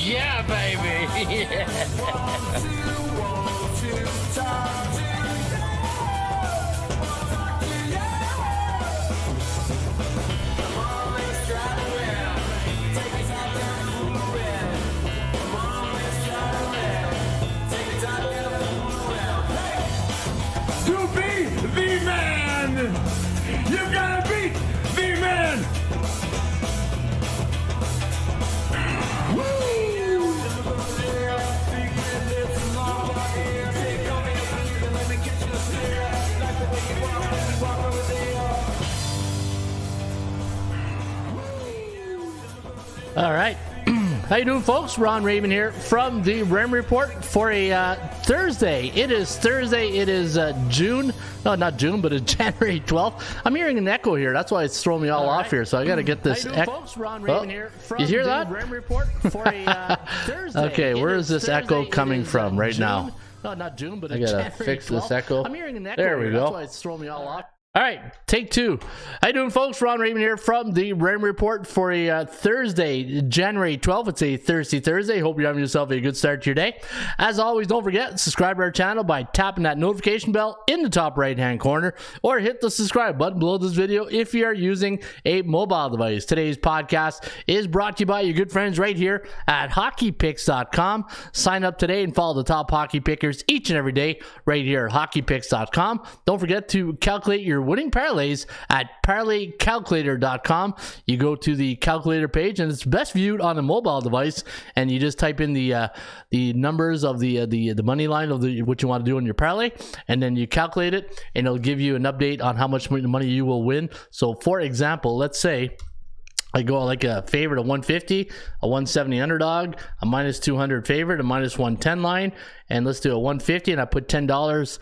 Yeah, baby. Yeah. To be the man, you gotta be the man. All right. How you doing, folks? Ron Raymond here from the Raymond Report for a Thursday. It is Thursday. It is June. No, not June, but it's January 12th. I'm hearing an echo here. That's why it's throwing me all off here. So I got to get this echo. Folks, Ron Raymond here from you hear the that? Raymond Report for a Thursday. Okay, where is this echo Thursday. coming from right June. now? No, not June, but I it's got to January fix this 12th. echo. I'm hearing an echo There we here. go. That's why it's throwing me all off. All right, take two. How you doing, folks? Ron Raymond here from the Raymond Report for a Thursday, January 12th. It's a thirsty Thursday. Hope you're having yourself a good start to your day. As always, don't forget, subscribe to our channel by tapping that notification bell in the top right-hand corner, or hit the subscribe button below this video if you are using a mobile device. Today's podcast is brought to you by your good friends right here at hockeypicks.com. Sign up today and follow the top hockey pickers each and every day right here at hockeypicks.com. Don't forget to calculate your winning parlays at parlaycalculator.com. You go to the calculator page, and it's best viewed on a mobile device, and you just type in the numbers of the money line of what you want to do on your parlay, and then you calculate it, and it'll give you an update on how much money you will win. So for example, let's say I go like a favorite of 150, a 170 underdog, a minus 200 favorite, a minus 110 line, and let's do a 150, and I put $10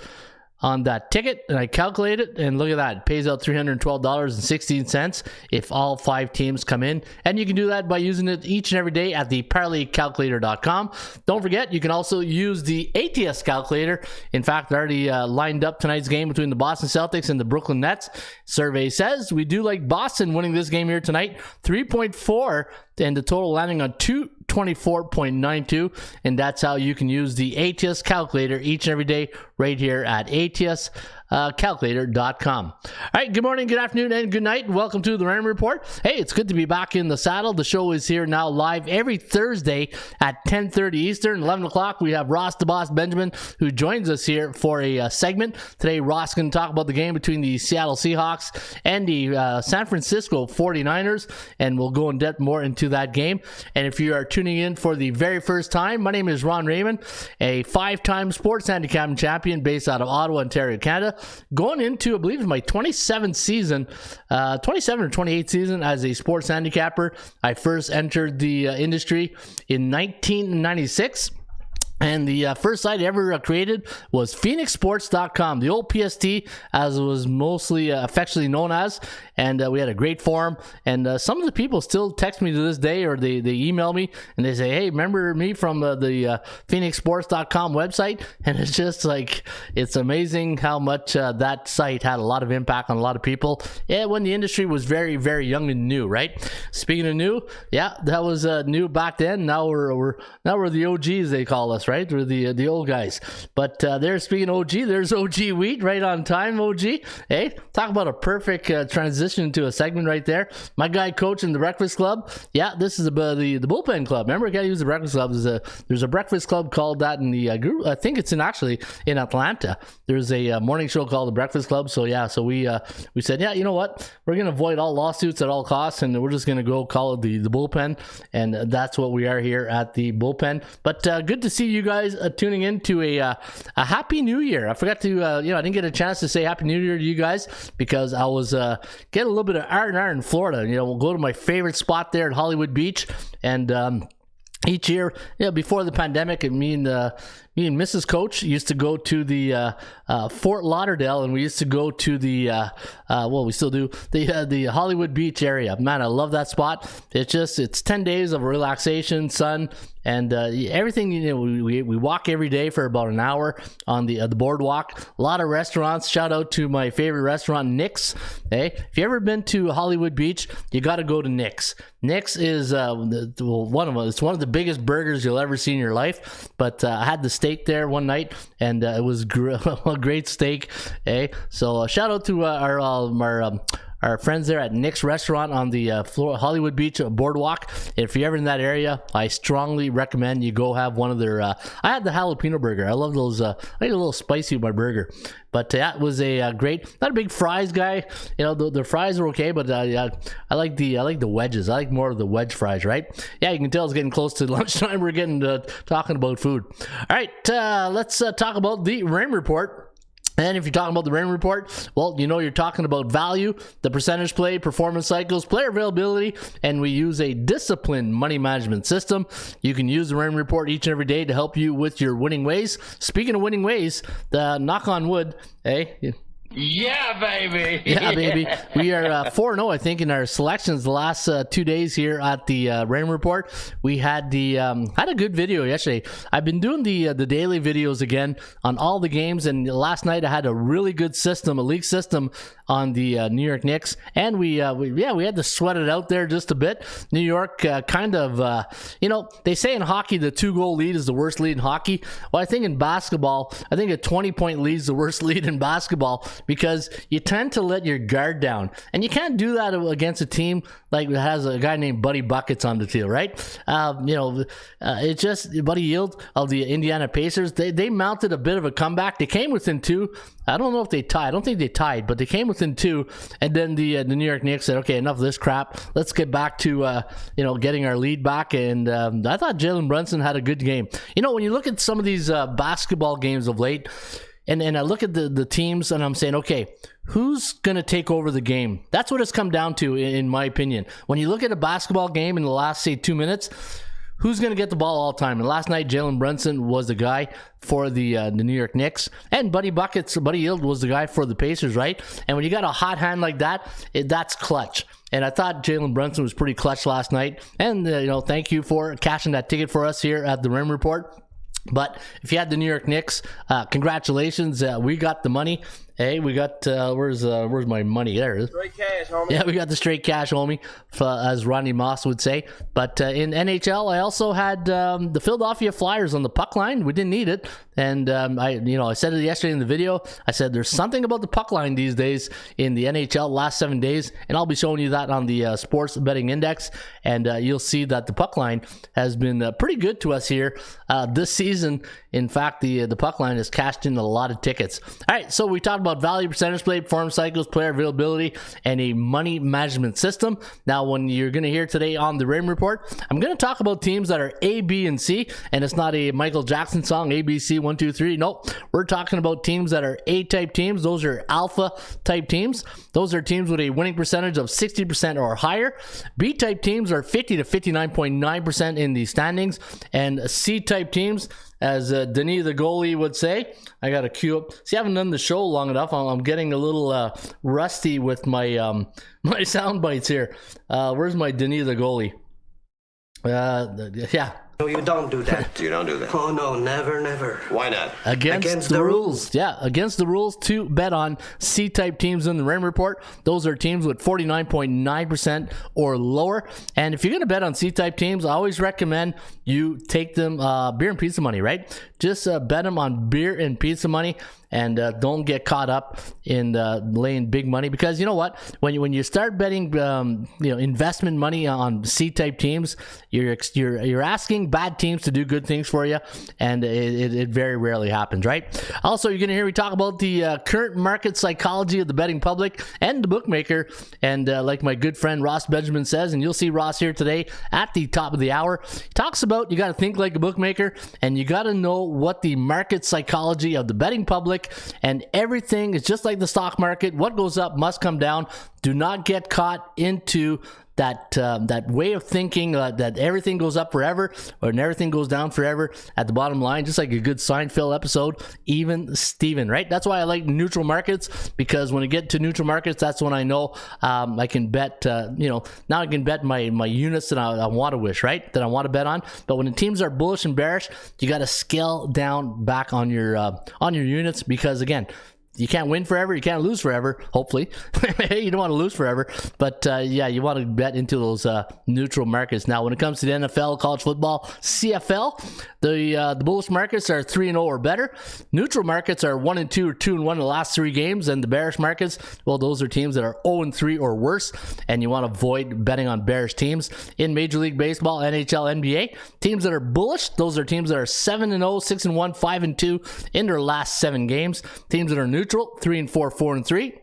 on that ticket, and I calculate it, and look at that. It pays out $312.16 if all 5 teams come in. And you can do that by using it each and every day at the parlaycalculator.com. Don't forget, you can also use the ATS calculator. In fact, I already lined up tonight's game between the Boston Celtics and the Brooklyn Nets. Survey says we do like Boston winning this game here tonight, 3.4, and the total landing on 224.92, and that's how you can use the ATS calculator each and every day right here at ATScalculator.com. All right, good morning, good afternoon, and good night. Welcome to the Raymond Report. Hey, it's good to be back in the saddle. The show is here now live every Thursday at 10:30 Eastern, 11 o'clock. We have Ross the Boss Benjamin, who joins us here for a segment. Today, Ross is going to talk about the game between the Seattle Seahawks and the San Francisco 49ers, and we'll go in depth more into that game. And if you are tuning in for the very first time, my name is Ron Raymond, a 5-time sports handicapping champion based out of Ottawa, Ontario, Canada. Going into, I believe, my 27th season, 27 or 28th season as a sports handicapper. I first entered the industry in 1996. And the first site I ever created was phoenixsports.com, the old PST, as it was mostly affectionately known as. And we had a great forum. And some of the people still text me to this day, or they email me, and they say, hey, remember me from the phoenixsports.com website? And it's just like, it's amazing how much that site had a lot of impact on a lot of people. Yeah, when the industry was very, very young and new, right? Speaking of new, yeah, that was new back then. Now we're the OGs, they call us, right? We're the old guys. But there's, speaking of OG, there's OG Wheat, right on time, OG. Hey, talk about a perfect transition to a segment right there. My guy coaching the Breakfast Club. Yeah, this is the Bullpen Club. Remember, I gotta use the Breakfast Club. There's a Breakfast Club called that in the group. I think it's actually in Atlanta. There's a morning show called the Breakfast Club. So yeah, so we said, yeah, you know what? We're gonna avoid all lawsuits at all costs, and we're just gonna go call it the Bullpen, and that's what we are here at the Bullpen. But good to see you guys tuning in to a Happy New Year. I forgot to, I didn't get a chance to say Happy New Year to you guys because I was getting a little bit of R&R in Florida. We'll go to my favorite spot there at Hollywood Beach, and each year, before the pandemic, and me and Mrs. Coach used to go to the Fort Lauderdale, and we used to go to the we still do the Hollywood Beach area. Man, I love that spot. It's 10 days of relaxation, sun, and everything. We walk every day for about an hour on the boardwalk. A lot of restaurants. Shout out to my favorite restaurant, Nick's. Hey, if you ever been to Hollywood Beach, you got to go to Nick's. Nick's is one of the biggest burgers you'll ever see in your life. But I had the steak there one night, and it was a great steak. Hey, so shout out to our friends there at Nick's Restaurant on the Hollywood Beach Boardwalk. If you're ever in that area, I strongly recommend you go have one of their. I had the jalapeno burger. I love those. I like a little spicy with my burger. But that was a great. Not a big fries guy. The fries are okay, but I like the wedges. I like more of the wedge fries. Right? Yeah, you can tell it's getting close to lunchtime. We're getting talking about food. All right, let's talk about the Raymond Report. And if you're talking about the Raymond Report, well, you're talking about value, the percentage play, performance cycles, player availability, and we use a disciplined money management system. You can use the Raymond Report each and every day to help you with your winning ways. Speaking of winning ways, knock on wood, hey. Yeah, baby. Yeah, baby. We are 4-0, I think, in our selections the last 2 days here at the Raymond Report. We had had a good video yesterday. I've been doing the daily videos again on all the games, and last night I had a really good system, a league system on the New York Knicks, and we had to sweat it out there just a bit. New York kind of, they say in hockey the 2-goal lead is the worst lead in hockey. Well, I think in basketball, I think a 20-point lead is the worst lead in basketball, because you tend to let your guard down, and you can't do that against a team like that has a guy named Buddy Buckets on the team, right? It's just Buddy Hield of the Indiana Pacers. They mounted a bit of a comeback. They came within 2. I don't know if they tied. I don't think they tied, but they came within 2. And then the New York Knicks said, "Okay, enough of this crap. Let's get back to getting our lead back." And I thought Jalen Brunson had a good game. When you look at some of these basketball games of late, and I look at the teams, and I'm saying, okay, who's going to take over the game? That's what it's come down to, in my opinion. When you look at a basketball game in the last, say, 2 minutes, who's going to get the ball all the time? And last night, Jalen Brunson was the guy for the New York Knicks, and Buddy Hield was the guy for the Pacers, right? And when you got a hot hand like that, that's clutch. And I thought Jalen Brunson was pretty clutch last night. And, thank you for cashing that ticket for us here at the Raymond Report. But if you had the New York Knicks, congratulations. We got the money. Hey, we got, where's my money? There it is. Straight cash, homie. Yeah, we got the straight cash, homie, as Ronnie Moss would say. But in NHL, I also had the Philadelphia Flyers on the puck line. We didn't need it. And I said it yesterday in the video. I said there's something about the puck line these days in the NHL last 7 days. And I'll be showing you that on the Sports Betting Index. And you'll see that the puck line has been pretty good to us here this season. In fact, the puck line has cashed in a lot of tickets. All right, so we talked about value, percentage play, performance cycles, player availability, and a money management system. Now, when you're going to hear today on the Raymond Report, I'm going to talk about teams that are A, B, and C, and it's not a Michael Jackson song, A, B, C, 1, 2, 3. Nope, we're talking about teams that are A-type teams. Those are alpha-type teams. Those are teams with a winning percentage of 60% or higher. B-type teams are 50 to 59.9% in the standings, and C-type teams, as Denis the goalie would say. I got to cue up. See, I haven't done the show long enough. I'm getting a little rusty with my my sound bites here. Where's my Denis the goalie? Yeah. No, you don't do that. You don't do that. Oh, no, never, never. Why not? Against the rules. Yeah, against the rules to bet on C-type teams in the Raymond Report. Those are teams with 49.9% or lower. And if you're going to bet on C-type teams, I always recommend you take them beer and pizza money, right? Just bet them on beer and pizza money. And don't get caught up in laying big money, because you know what? When you start betting, investment money on C-type teams, you're asking bad teams to do good things for you, and it very rarely happens, right? Also, you're going to hear me talk about the current market psychology of the betting public and the bookmaker, and like my good friend Ross Benjamin says, and you'll see Ross here today at the top of the hour, he talks about you got to think like a bookmaker, and you got to know what the market psychology of the betting public. And everything is just like the stock market. What goes up must come down. Do not get caught into that way of thinking that everything goes up forever and everything goes down forever at the bottom line, just like a good Seinfeld episode, even Steven, right? That's why I like neutral markets, because when I get to neutral markets, that's when I know I can bet, now I can bet my units that I want to wish, right? That I want to bet on. But when the teams are bullish and bearish, you got to scale down back on your units, because again, you can't win forever, you can't lose forever, hopefully. You don't want to lose forever, but you want to bet into those neutral markets. Now, when it comes to the NFL, college football, CFL, the bullish markets are 3-0 or better. Neutral markets are 1-2 or 2-1 in the last 3 games, and the bearish markets, well, those are teams that are 0-3 or worse, and you want to avoid betting on bearish teams. In Major League Baseball, NHL, NBA, teams that are bullish, those are teams that are 7-0, 6-1, 5-2 in their last 7 games. Teams that are neutral, 3-4, 4-3,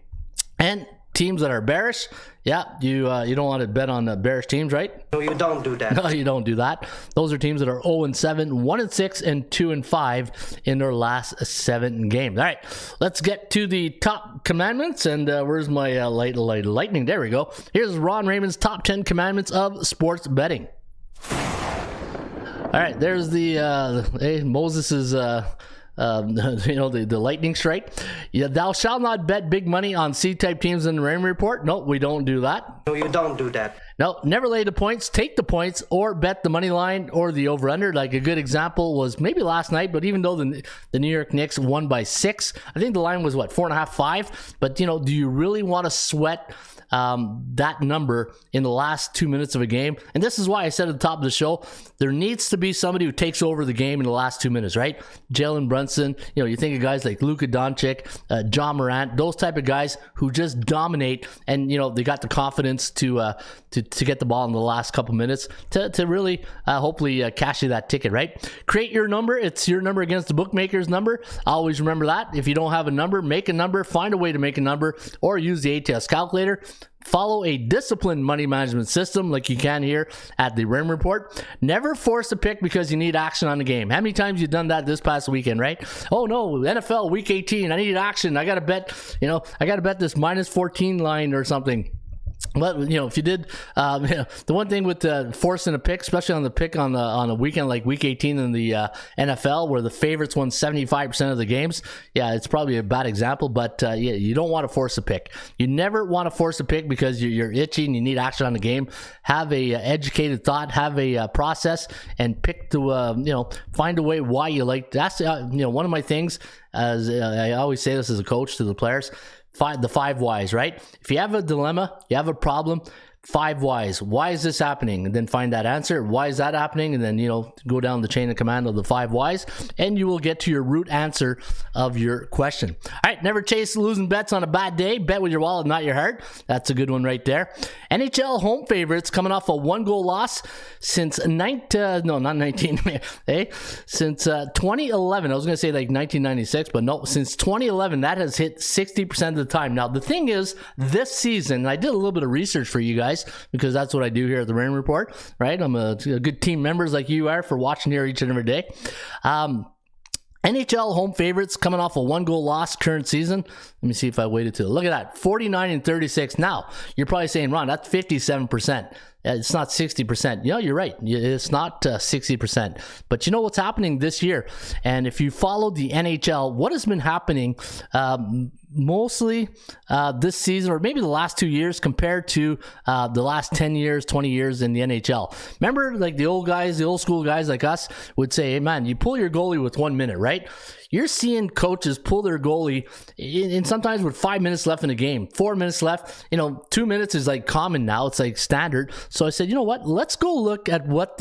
and teams that are bearish, you don't want to bet on the bearish teams, right? No, you don't do that. No, you don't do that. Those are teams that are 0-7, 1-6, and 2-5 in their last 7 games. All right, let's get to the top commandments. And where's my lightning? There we go. Here's Ron Raymond's top 10 commandments of sports betting. All right, there's the Moses's. The lightning strike. Thou shalt not bet big money on C-type teams in the Raymond Report. No, we don't do that. No, you don't do that. No, never lay the points, take the points, or bet the money line or the over-under. Like a good example was maybe last night, but even though the New York Knicks won by 6, I think the line was 4.5, 5. But do you really want to sweat that number in the last 2 minutes of a game? And this is why I said at the top of the show, there needs to be somebody who takes over the game in the last 2 minutes, right? Jalen Brunson, you think of guys like Luka Doncic, John Morant, those type of guys who just dominate, and they got the confidence to get the ball in the last couple minutes to really hopefully cash you that ticket, right? Create your number. It's your number against the bookmaker's number. Always remember that. If you don't have a number, make a number, find a way to make a number, or use the ATS calculator. Follow a disciplined money management system like you can here at the Raymond Report. Never force a pick because you need action on the game. How many times you've done that this past weekend, right? Oh no, NFL week 18, I need action. I got to bet, I got to bet this -14 line or something. But if you did, the one thing with forcing a pick, especially on the pick on a weekend like Week 18 in the NFL, where the favorites won 75% of the games, it's probably a bad example. But you don't want to force a pick. You never want to force a pick because you're itchy and you need action on the game. Have a educated thought, have a process, and pick to find a way why you like. That's one of my things. As I always say this as a coach to the players. The 5 whys, right? If you have a dilemma, you have a problem, 5 whys. Why is this happening? And then find that answer. Why is that happening? And then, go down the chain of command of the 5 whys, and you will get to your root answer of your question. All right, never chase losing bets on a bad day. Bet with your wallet, not your heart. That's a good one right there. NHL home favorites coming off a 1-goal loss since since 2011. I was going to say like 1996, but no, since 2011, that has hit 60% of the time. Now, the thing is, this season, I did a little bit of research for you guys, because that's what I do here at the Raymond Report, right? I'm a good team members like you are for watching here each and every day. NHL home favorites coming off a 1-goal loss current season. Let me see if I waited to look at that. 49-36. Now, you're probably saying, Ron, that's 57%. It's not 60%. You're right. It's not 60%. But you know what's happening this year? And if you follow the NHL, what has been happening mostly this season, or maybe the last 2 years compared to the last 10 years, 20 years in the NHL. Remember, like the old guys, the old school guys like us would say, hey man, you pull your goalie with 1 minute, right? You're seeing coaches pull their goalie in sometimes with 5 minutes left in the game, 4 minutes left. 2 minutes is like common now. It's like standard. So I said, you know what? Let's go look at what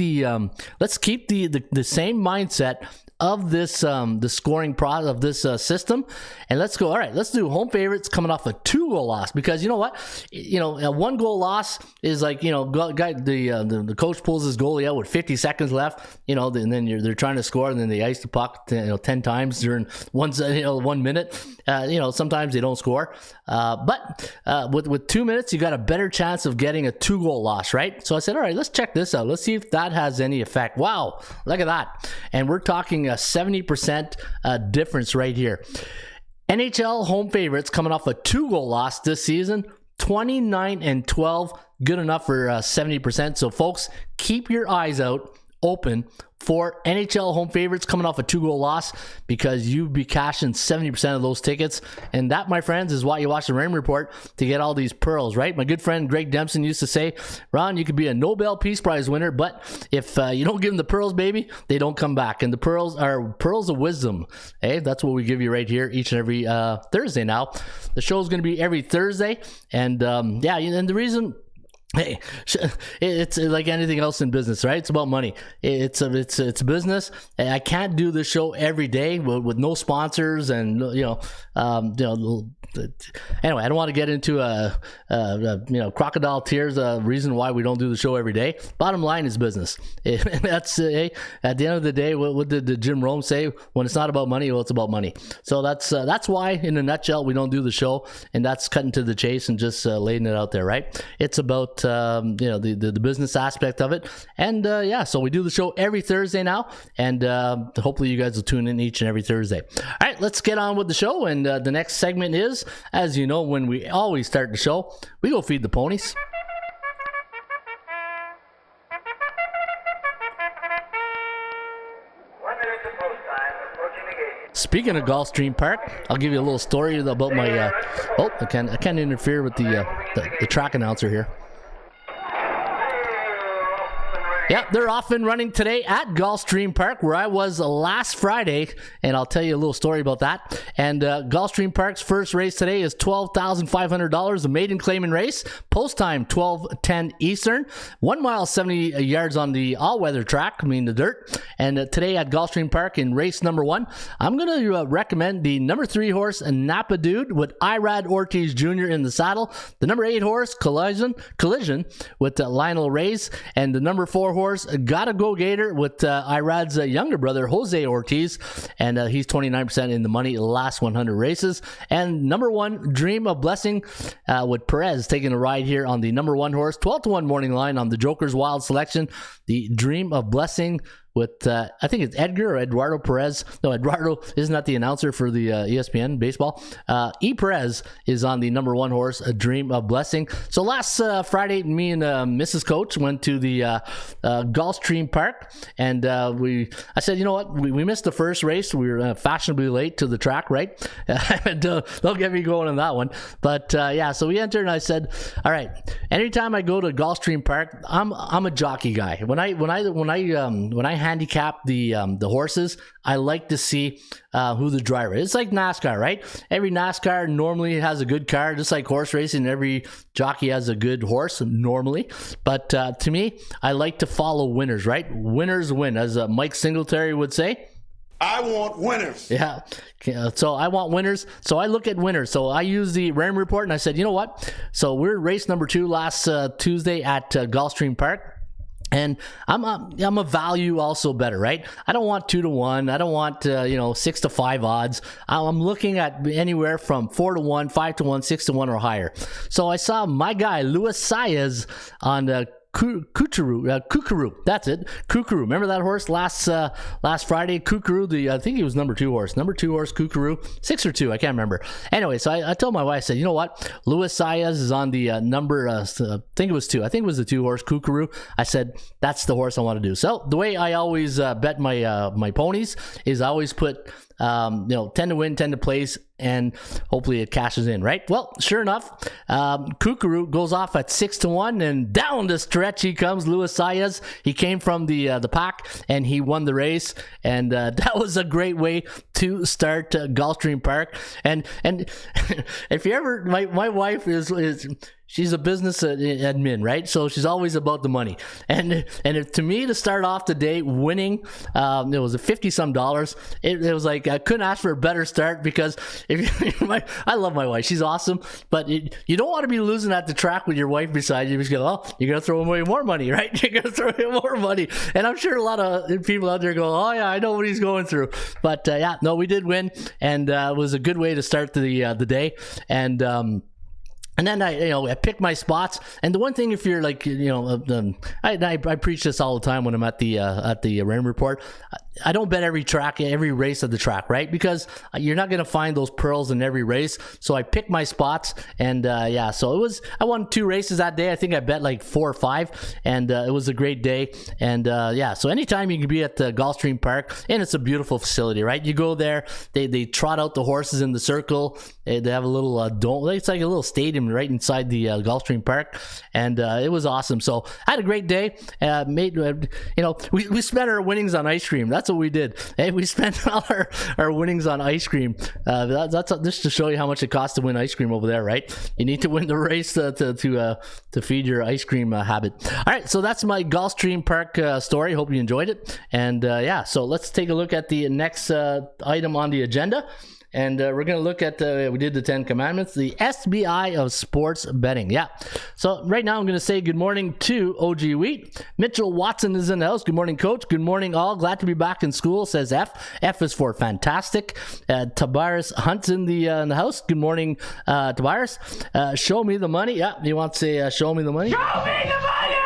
let's keep the same mindset of this the scoring process of this system, and let's go. All right, let's do home favorites coming off a 2-goal loss, because you know what, a 1-goal loss is like the coach pulls his goalie out with 50 seconds left, and then they're trying to score, and then they ice the puck 10 times during 1 minute. Sometimes they don't score, but with 2 minutes, you got a better chance of getting a 2-goal loss, right? So I said, all right, let's check this out. Let's see if that has any effect. Wow, look at that, and we're talking a 70% difference right here. NHL home favorites coming off a 2-goal loss this season, 29-12 good enough for 70%. So folks, keep your eyes out open for NHL home favorites coming off a 2-goal loss, because you'd be cashing 70% of those tickets. And that, my friends, is why you watch the Raymond Report, to get all these pearls, right? My good friend Greg Dempson used to say, Ron, you could be a Nobel Peace Prize winner, but if you don't give them the pearls, baby, they don't come back. And the pearls are pearls of wisdom. Hey, that's what we give you right here each and every Thursday now. The show is going to be every Thursday. And yeah, and the reason... Hey, it's like anything else in business, right? It's about money. It's business. I can't do this show every day with no sponsors, and anyway, I don't want to get into crocodile tears. Reason why we don't do the show every day. Bottom line is business. That's at the end of the day. What did Jim Rome say? When it's not about money, well, it's about money. So that's why, in a nutshell, we don't do the show, and that's cutting to the chase and just laying it out there, right? It's about the business aspect of it, and so we do the show every Thursday now, and hopefully you guys will tune in each and every Thursday. All right, let's get on with the show, and the next segment is, as you know, when we always start the show, we go feed the ponies. Speaking of Gulfstream Park, I'll give you a little story about my. I can't interfere with the track announcer here. Yep, they're off and running today at Gulfstream Park, where I was last Friday, and I'll tell you a little story about that. And Gulfstream Park's first race today is $12,500, a maiden claiming race. Post time 12:10 Eastern, 1 mile 70 yards on the all-weather track, the dirt. And today at Gulfstream Park in race number 1, I'm going to recommend the number 3 horse, Napa Dude, with Irad Ortiz Jr. in the saddle. The number 8 horse, Collision with Lionel Reyes, and the number 4 horse, Gotta Go Gator, with Irad's younger brother, Jose Ortiz, and he's 29% in the money last 100 races. And number 1, Dream of Blessing, with Perez taking a ride here on the number 1 horse, 12-1 morning line on the Joker's Wild Selection. The Dream of Blessing with, I think it's Edgar or Eduardo Perez. No, Eduardo, isn't that the announcer for the ESPN baseball? E. Perez is on the number 1 horse, A Dream of Blessing. So last Friday, me and Mrs. Coach went to the Gulfstream Park, and I said, you know what, we missed the first race. We were fashionably late to the track, right? Don't get me going on that one. But so we entered, and I said, all right, anytime I go to Gulfstream Park, I'm a jockey guy. When I handicap the horses, I like to see who the driver is. It's like NASCAR, right? Every NASCAR normally has a good car, just like horse racing. Every jockey has a good horse normally. But to me, I like to follow winners, right? Winners win, as Mike Singletary would say. I want winners. Yeah. So I want winners. So I look at winners. So I use the Raymond Report, and I said, you know what? So we're race number 2 last Tuesday at Gulfstream Park. And I'm a value also better, right? I don't want 2-1. I don't want 6-5 odds. I'm looking at anywhere from 4-1, 5-1, 6-1 or higher. So I saw my guy Luis Saez on the Kukuru. That's it. Kukuru. Remember that horse last Friday? Kukuru, I think he was number 2 horse. Number 2 horse, Kukuru. 6 or 2, I can't remember. Anyway, so I told my wife, I said, you know what? Luis Saez is on the number, I think it was 2. I think it was the 2 horse, Kukuru. I said, that's the horse I want to do. So the way I always bet my ponies is I always put 10 to win, 10 to place, and hopefully it cashes in, right? Well, sure enough, Kukuru goes off at 6-1, and down the stretch he comes, Luis Saez. He came from the pack, and he won the race, and that was a great way to start Gulfstream Park. And if you ever, my wife is she's a business admin, right? So she's always about the money. And to me, to start off the day winning, it was a $50-some. It was like I couldn't ask for a better start, because I love my wife. She's awesome. But you don't want to be losing at the track with your wife beside you. You just go, you're going to throw away more money, right? You're going to throw away more money. And I'm sure a lot of people out there go, oh, yeah, I know what he's going through. But, we did win. And it was a good way to start the day. And then I pick my spots. And the one thing, if you're like, I preach this all the time when I'm at the Raymond Report. I don't bet every race of the track, right? Because you're not going to find those pearls in every race. So I picked my spots, and so I won 2 races that day. I think I bet like 4 or 5, and it was a great day. And so anytime you can be at the Gulfstream Park, and it's a beautiful facility, right? You go there, they trot out the horses in the circle. They have a little dome. It's like a little stadium right inside the Gulfstream Park, and it was awesome. So I had a great day. We spent our winnings on ice cream. That's what we did. Hey, we spent all our winnings on ice cream. That's just to show you how much it costs to win ice cream over there, right? You need to win the race to feed your ice cream habit. All right, so that's my Gulfstream Park story. Hope you enjoyed it. And so let's take a look at the next item on the agenda. And we're going to look at, we did the 10 commandments, the SBI of sports betting. Yeah. So right now I'm going to say good morning to OG Wheat. Mitchell Watson is in the house. Good morning, coach. Good morning, all. Glad to be back in school, says F. F is for fantastic. Tobias Hunt's in the house. Good morning, Tobias. Show me the money. Yeah. You want to say, show me the money? Show me the money!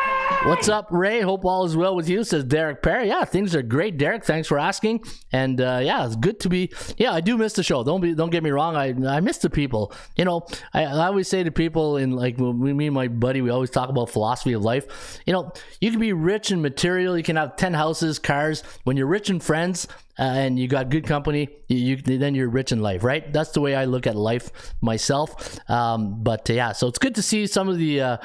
What's up, Ray? Hope all is well with you, says Derek Perry. Yeah, things are great, Derek. Thanks for asking. And it's good to be. Yeah, I do miss the show. Don't get me wrong. I miss the people. I always say to people, in like me and my buddy, we always talk about philosophy of life. You can be rich in material. You can have 10 houses, cars. When you're rich in friends, and you got good company, then you're rich in life, right? That's the way I look at life myself. So it's good to see some of the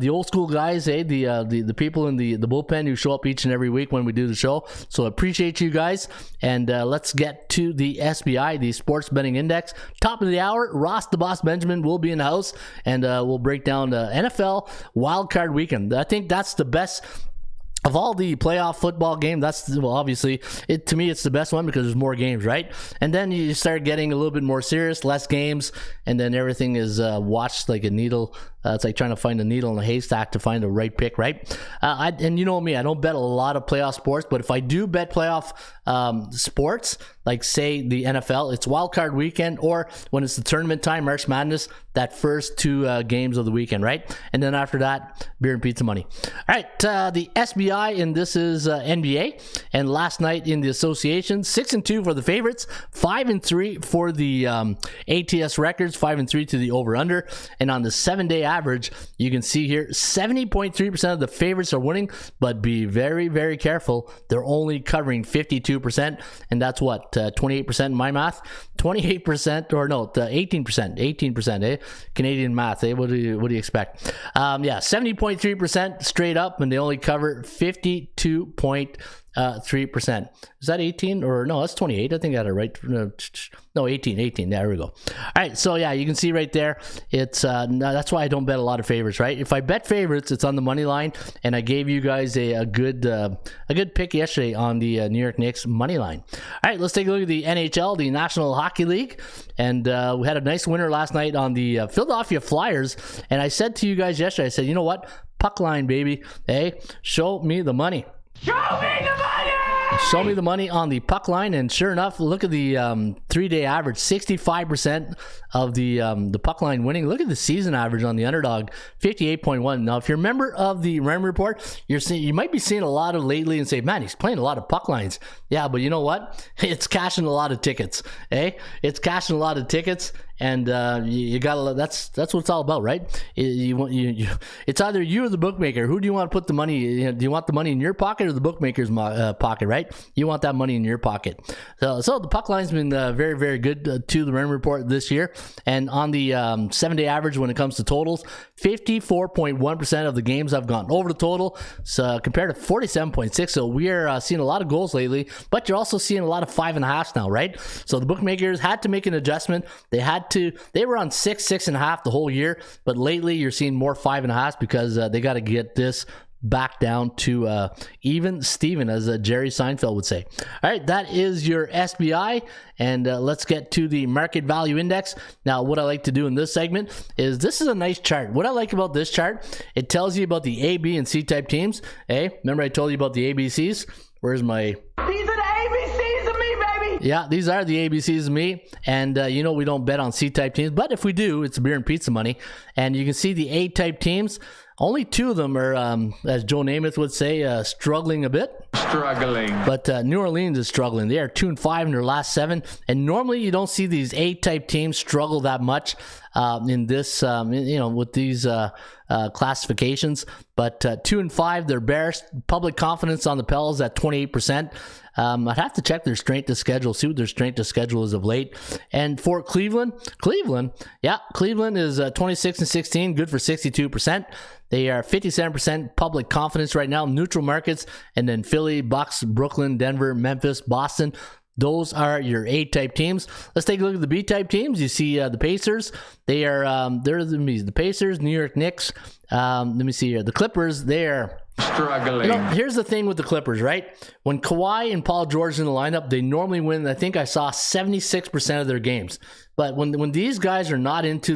old school guys, the people in the bullpen who show up each and every week when we do the show. So I appreciate you guys, and let's get to the SBI, the Sports Betting Index. Top of the hour, Ross the Boss Benjamin will be in the house, and we'll break down the NFL wildcard weekend. I think that's the best of all the playoff football game. Obviously, to me, it's the best one because there's more games, right? And then you start getting a little bit more serious, less games, and then everything is watched like a needle. It's like trying to find a needle in a haystack to find the right pick, right? And you know me, I don't bet a lot of playoff sports, but if I do bet playoff sports, like say the NFL, it's wild card weekend, or when it's the tournament time, March Madness, that first 2 games of the weekend, right? And then after that, beer and pizza money. All right, the SBI, and this is NBA. And last night in the association, 6-2 for the favorites, 5-3 for the ATS records, 5-3 to the over/under. And on the 7-day average, you can see here 70.3% of the favorites are winning, but be very, very careful. They're only covering 52%, and that's what, 28% in my math, 28%, or no, 18%, Canadian math, What do you expect? 70.3% straight up, and they only cover 52.3%. Is that 18 or no? That's 28. I think I got it right. No, 18. There we go. All right. So yeah, you can see right there. It's that's why I don't bet a lot of favorites, right? If I bet favorites, it's on the money line, and I gave you guys a good pick yesterday on the New York Knicks money line. All right, let's take a look at the NHL, the National Hockey League, and we had a nice winner last night on the Philadelphia Flyers. And I said to you guys yesterday, I said, you know what? Puck line, baby. Hey, show me the money. Show me the money! Show me the money on the puck line, and sure enough, look at the 3-day average, 65% of the puck line winning. Look at the season average on the underdog, 58.1. Now, if you're a member of the Raymond Report, you might be seeing a lot of lately and say, man, he's playing a lot of puck lines. Yeah, but you know what? It's cashing a lot of tickets. It's cashing a lot of tickets. And you gotta. That's what it's all about, right? It's either you or the bookmaker. Who do you want to put the money? Do you want the money in your pocket or the bookmaker's pocket? Right? You want that money in your pocket. So the puck line's been very, very good to the Raymond Report this year. And on the 7-day average, when it comes to totals, 54.1% of the games have gone over the total, so compared to 47.6. So we are seeing a lot of goals lately, but you're also seeing a lot of 5.5s now, right? So the bookmakers had to make an adjustment. They were on 6.5 the whole year, but lately you're seeing more 5.5 because they got to get this back down to even Steven, as Jerry Seinfeld would say. All right, that is your SBI, and let's get to the market value index. Now, what I like to do in this segment is, this is a nice chart. What I like about this chart, it tells you about the A, B, and C type teams. Remember I told you about the ABCs? Where's my... These are the ABCs of me, baby! Yeah, these are the ABCs of me, and we don't bet on C-type teams, but if we do, it's beer and pizza money. And you can see the A-type teams, Only 2 of them are, as Joe Namath would say, struggling a bit. Struggling. But New Orleans is struggling. They are 2-5 in their last 7. And normally you don't see these A-type teams struggle that much in this, with these classifications. But 2-5, they're bearish. Public confidence on the Pels at 28%. I'd have to check their strength of schedule, see what their strength of schedule is of late. And for Cleveland is 26-16, good for 62%. They are 57% public confidence right now, neutral markets, and then Philly, Bucks, Brooklyn, Denver, Memphis, Boston. Those are your A-type teams. Let's take a look at the B-type teams. You see the Pacers. They are the Pacers, New York Knicks. Let me see here. The Clippers, they are struggling. Here's the thing with the Clippers, right? When Kawhi and Paul George in the lineup, they normally win. I think I saw 76% of their games. But when these guys are not into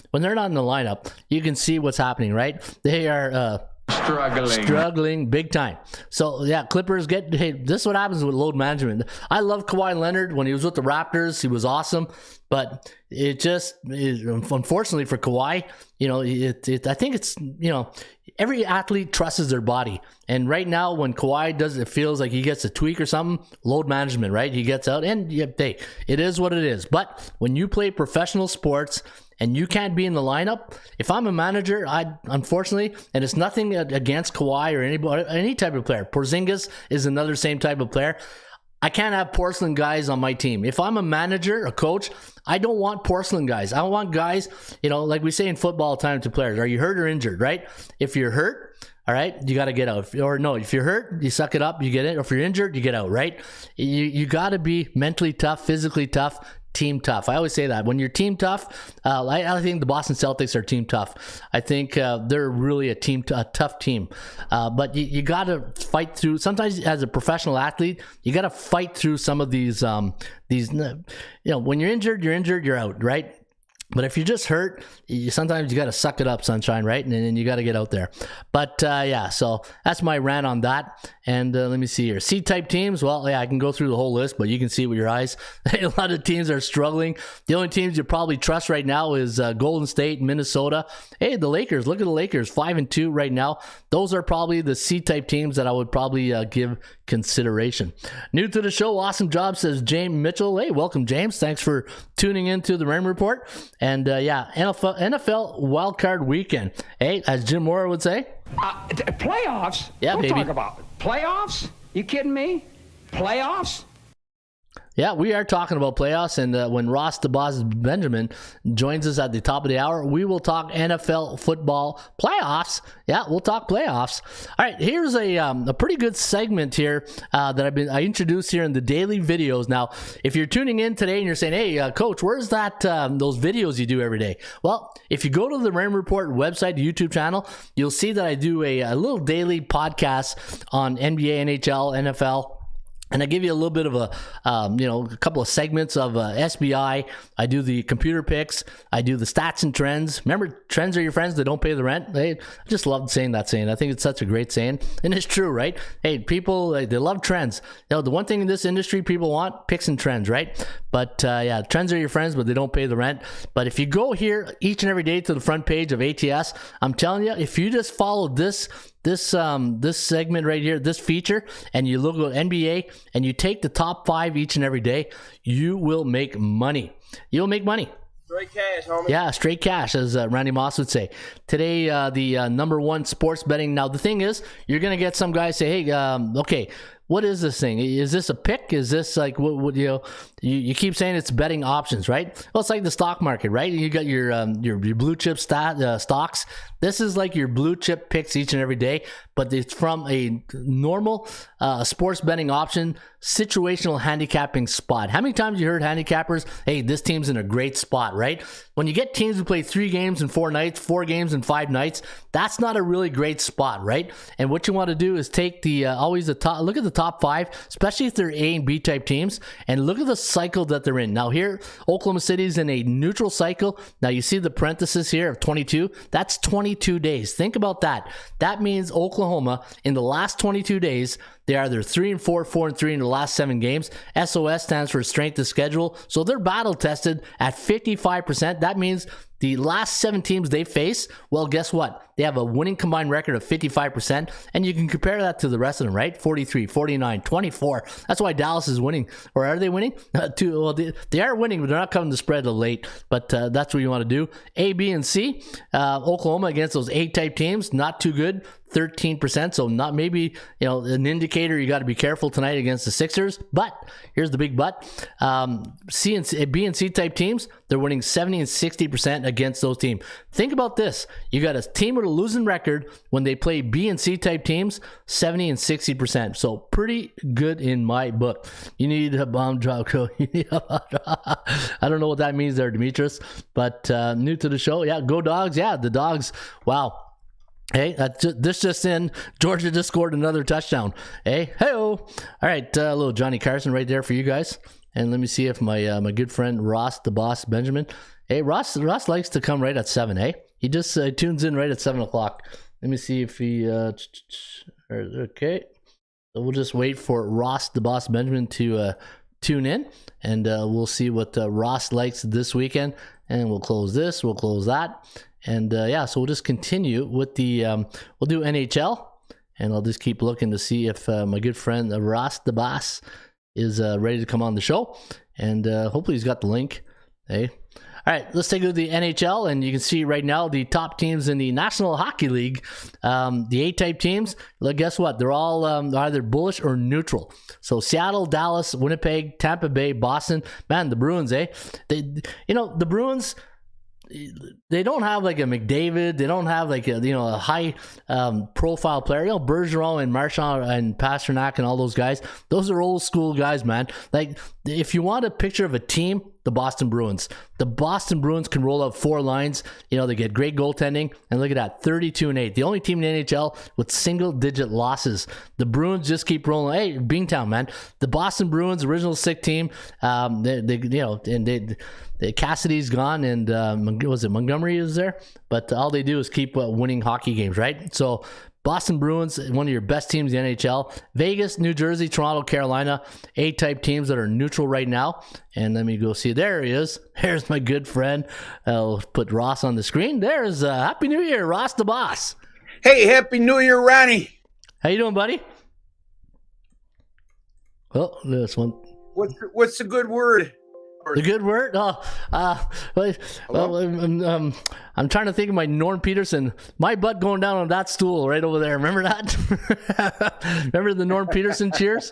when they're not in the lineup, you can see what's happening, right? They are struggling big time. So yeah, Clippers hey, this is what happens with load management. I love Kawhi Leonard when he was with the Raptors. He was awesome, but it just unfortunately for Kawhi, I think it's every athlete trusts their body. And right now when Kawhi does, it feels like he gets a tweak or something, load management, right? He gets out and it is what it is. But when you play professional sports and you can't be in the lineup, if I'm a manager, unfortunately, and it's nothing against Kawhi or any type of player. Porzingis is another same type of player. I can't have porcelain guys on my team. If I'm a manager, a coach, I don't want porcelain guys. I want guys, like we say in football all the time to players, are you hurt or injured, right? If you're hurt, all right, you got to get out. If you're hurt, you suck it up, you get it. Or if you're injured, you get out, right? You got to be mentally tough, physically tough, team tough. I always say that. When you're team tough, I think the Boston Celtics are team tough. I think they're really a tough team. But you got to fight through. Sometimes as a professional athlete, you got to fight through some of these. When you're injured, you're out, right? But if you're just hurt, sometimes you got to suck it up, sunshine, right? And then you got to get out there. But so that's my rant on that. And let me see here. C-type teams, well, yeah, I can go through the whole list, but you can see with your eyes. A lot of teams are struggling. The only teams you probably trust right now is Golden State, Minnesota. Hey, the Lakers, look at the Lakers, 5-2 right now. Those are probably the C-type teams that I would probably give consideration. New to the show, awesome job, says James Mitchell. Hey, welcome, James. Thanks for tuning in to the Raymond Report. And NFL wildcard weekend. Hey, as Jim Mora would say. Playoffs? Yeah, Don't baby. talk about playoffs? You kidding me? Playoffs? Yeah, we are talking about playoffs, and when Ross the Boss Benjamin joins us at the top of the hour, we will talk NFL football playoffs. Yeah, we'll talk playoffs. All right, here's a pretty good segment here that I introduced here in the daily videos. Now, if you're tuning in today and you're saying, "Hey, Coach, where's that those videos you do every day?" Well, if you go to the Raymond Report website, YouTube channel, you'll see that I do a little daily podcast on NBA, NHL, NFL. And I give you a little bit of a couple of segments of SBI. I do the computer picks. I do the stats and trends. Remember, trends are your friends that don't pay the rent. I just love saying that saying. I think it's such a great saying. And it's true, right? Hey, people, they love trends. The one thing in this industry people want, picks and trends, right? But trends are your friends, but they don't pay the rent. But if you go here each and every day to the front page of ATS, I'm telling you, if you just follow this segment right here, this feature, and you look at NBA and you take the top 5 each and every day, you will make money. You'll make money. Straight cash, homie. Yeah, straight cash, as Randy Moss would say. Today, the number one sports betting. Now, the thing is, you're going to get some guys say, hey, okay, what is this thing? Is this a pick? Is this like what you keep saying it's betting options, right? Well, it's like the stock market, right? You got your blue chip stocks. This is like your blue chip picks each and every day, but it's from a normal sports betting option, situational handicapping spot. How many times you heard handicappers, hey, this team's in a great spot, right? When you get teams who play 3 games in 4 nights, 4 games in 5 nights, that's not a really great spot, right? And what you want to do is take always the top, look at the top 5, especially if they're A and B type teams, and look at the cycle that they're in. Now here, Oklahoma City's in a neutral cycle. Now you see the parenthesis here of 22. That's 22 days. Think about that. That means Oklahoma, in the last 22 days, They are either 3-4, 4-3 in the last 7 games. SOS stands for strength of schedule. So they're battle tested at 55%. That means the last 7 teams they face, well, guess what? They have a winning combined record of 55%, and you can compare that to the rest of them, right? 43, 49, 24. That's why Dallas is winning. Or are they winning? Well, they are winning, but they're not covering the spread late. But that's what you want to do. A, B, and C. Oklahoma against those A-type teams, not too good. 13%, so not maybe, an indicator you got to be careful tonight against the Sixers. But here's the big but. C and B and C type teams, they're winning 70 and 60% against those teams. Think about this. You got a team with a losing record when they play B and C type teams, 70 and 60%. So pretty good in my book. You need a bomb drop code. I don't know what that means there, Demetrius, but new to the show. Yeah, go Dogs. Yeah, the Dogs. Wow. Hey, this just in. Georgia just scored another touchdown. Hey-o. All right, a little Johnny Carson right there for you guys. And let me see if my good friend Ross, the boss, Benjamin. Hey, Ross likes to come right at 7, He just tunes in right at 7 o'clock. Let me see if he... okay. So we'll just wait for Ross, the boss, Benjamin to tune in. And we'll see what Ross likes this weekend. And we'll close this. We'll close that. And so we'll just continue with the, we'll do NHL, and I'll just keep looking to see if my good friend Ross the Boss is ready to come on the show, and hopefully he's got the link. Hey, all right, let's take a look at the NHL, and you can see right now the top teams in the National Hockey League, the A-type teams. Well, guess what? They're all either bullish or neutral. So Seattle, Dallas, Winnipeg, Tampa Bay, Boston. Man, the Bruins, the Bruins. They don't have like a McDavid. They don't have like a high profile player. Bergeron and Marchand and Pasternak and all those guys. Those are old school guys, man. Like if you want a picture of a team, the Boston Bruins. The Boston Bruins can roll out 4 lines. They get great goaltending. And look at that, 32-8. The only team in the NHL with single-digit losses. The Bruins just keep rolling. Hey, Beantown, man. The Boston Bruins, original sick team. Cassidy's gone, and was it Montgomery is there? But all they do is keep winning hockey games, right? So Boston Bruins, one of your best teams in the NHL. Vegas, New Jersey, Toronto, Carolina, A-type teams that are neutral right now. And let me go see. There he is. There's my good friend. I'll put Ross on the screen. There's Happy New Year, Ross the Boss. Hey, Happy New Year, Ronnie. How you doing, buddy? Oh, this one. What's the good word? The good word? I'm trying to think of my Norm Peterson. My butt going down on that stool right over there. Remember that? Remember the Norm Peterson cheers?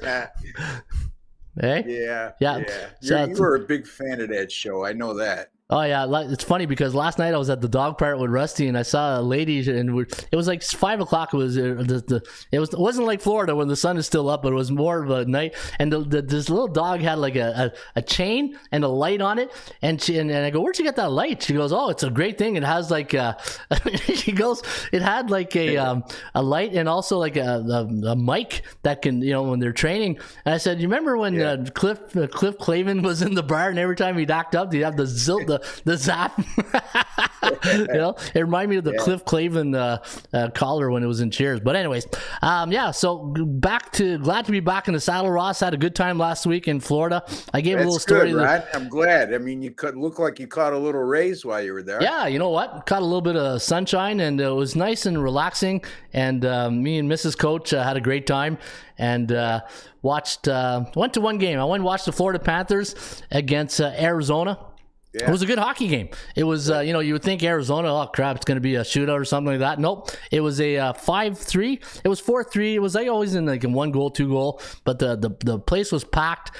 Hey? Yeah. You were a big fan of that show. I know that. Oh yeah, it's funny because last night I was at the dog park with Rusty and I saw a lady, and it was like 5 o'clock. It wasn't like Florida when the sun is still up, but it was more of a night. And this little dog had like a chain and a light on it, and I go, "Where'd you get that light?" She goes, "Oh, it's a great thing. It has like she goes, it had like a light and also like a mic that can when they're training." And I said, "You remember when Cliff Clavin was in the bar and every time he'd act up, he'd have the zap." It reminded me of the Cliff Clavin collar when it was in Cheers. But anyways, so glad to be back in the saddle. Ross had a good time last week in Florida. I gave a little story. Good, right? I'm glad. I mean, you could look like you caught a little raise while you were there. Yeah, you know what? Caught a little bit of sunshine, and it was nice and relaxing. And me and Mrs. Coach had a great time. And went to one game. I went and watched the Florida Panthers against Arizona. Yeah. It was a good hockey game. It was, you would think Arizona, oh crap, it's going to be a shootout or something like that. Nope. It was a 5-3. It was 4-3. It was like always in like a 1 goal, 2 goal, but the place was packed.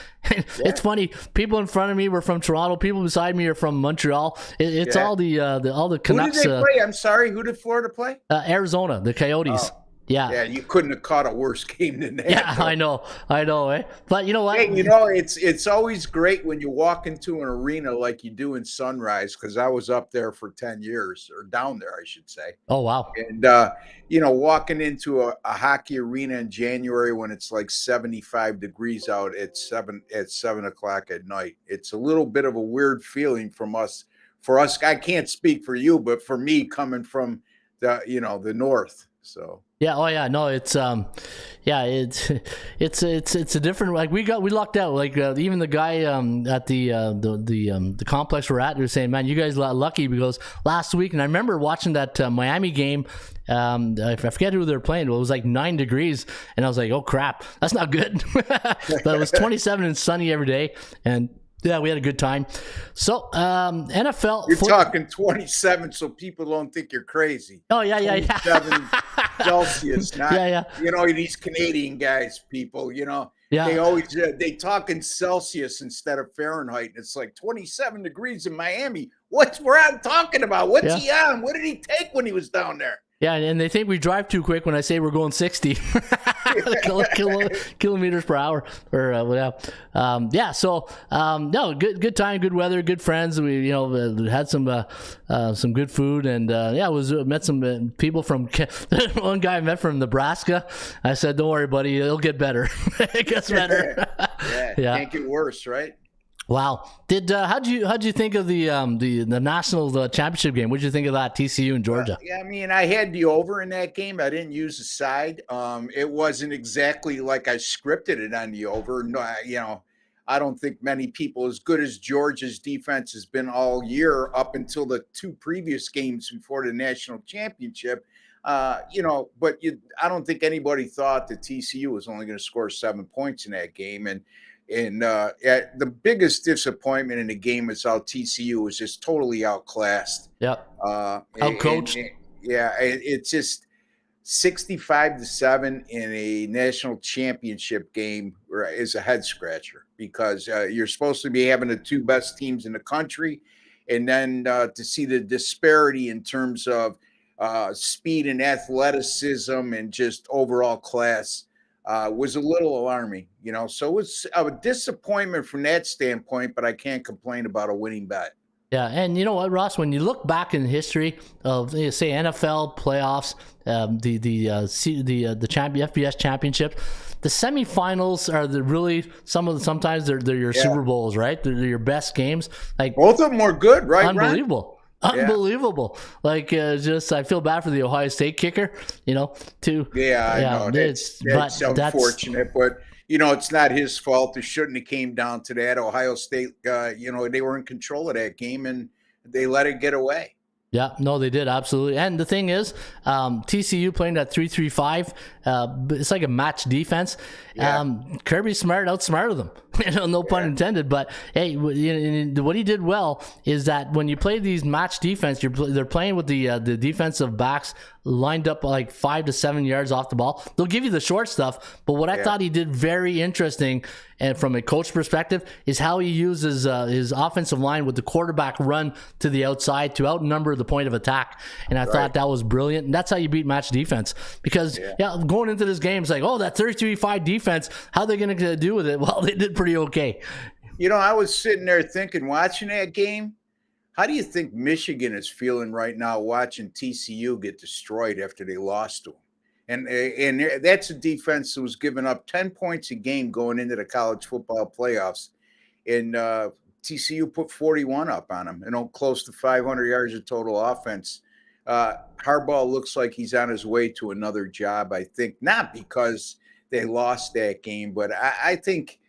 It's funny. People in front of me were from Toronto. People beside me are from Montreal. It's all the Canucks. Who did they play? I'm sorry. Who did Florida play? Arizona, the Coyotes. Oh. Yeah, you couldn't have caught a worse game than that. Yeah, I know, But you know what? Hey, it's always great when you walk into an arena like you do in Sunrise, because I was up there for 10 years, or down there, I should say. Oh, wow. And, walking into a hockey arena in January when it's like 75 degrees out at 7 o'clock at night, it's a little bit of a weird feeling for us, I can't speak for you, but for me coming from the north. So Yeah. Oh yeah. No, it's it's a different, like we lucked out. Like even the guy at the complex we're at was saying, man, you guys got lucky because last week, and I remember watching that Miami game. I forget who they're playing. It was like 9 degrees, and I was like, oh crap, that's not good. But it was 27 and sunny every day, and yeah, we had a good time. So NFL. You're talking 27, so people don't think you're crazy. Oh yeah. 27 Celsius, not, Yeah. you know, these Canadian guys, people, you know, they always, they talk in Celsius instead of Fahrenheit. And it's like 27 degrees in Miami. What's I'm talking about? What's he on? What did he take when he was down there? Yeah, and they think we drive too quick when I say we're going 60 kilometers per hour or whatever. No, good time, good weather, good friends. We had some good food, and met some people from one guy I met from Nebraska. I said, "Don't worry, buddy, it'll get better." It gets better. Yeah, can't get worse, right? Wow. How'd you think of the national championship game? What'd you think of that, TCU and Georgia? I mean, I had the over in that game. I didn't use the side. It wasn't exactly like I scripted it on the over. No, I don't think many people, as good as Georgia's defense has been all year up until the 2 previous games before the national championship. I don't think anybody thought that TCU was only going to score 7 points in that game. And the biggest disappointment in the game is how TCU was just totally outclassed. Yep. Outcoached. It's just 65-7 in a national championship game is a head scratcher because you're supposed to be having the 2 best teams in the country, and then to see the disparity in terms of speed and athleticism and just overall class was a little alarming, so it's a disappointment from that standpoint, but I can't complain about a winning bet. Yeah, and you know what, Ross, when you look back in history of, say, NFL playoffs, the FBS championship, the semifinals are sometimes they're your Super Bowls, right? They're your best games. Like both of them were good, right? Unbelievable. Ryan? Unbelievable. Like I feel bad for the Ohio State kicker, too. I know that's unfortunate, but it's not his fault. It shouldn't have came down to that. Ohio State, they were in control of that game and they let it get away. Yeah, no, they did, absolutely. And the thing is, TCU playing that 3-3-5, it's like a match defense. Kirby Smart outsmarted them, no pun intended. But hey, what he did well is that when you play these match defense, they're playing with the defensive backs lined up like 5 to 7 yards off the ball. They'll give you the short stuff, but what I thought he did very interesting, and from a coach perspective, is how he uses his offensive line with the quarterback run to the outside to outnumber the point of attack. And I thought that was brilliant. And that's how you beat match defense. Because going into this game, it's like, that 33-5 defense, how are they going to do with it? Well, they did pretty okay. I was sitting there thinking, watching that game, how do you think Michigan is feeling right now watching TCU get destroyed after they lost to them? And that's a defense that was giving up 10 points a game going into the college football playoffs. And TCU put 41 up on them and close to 500 yards of total offense. Harbaugh looks like he's on his way to another job, I think, not because they lost that game, but I think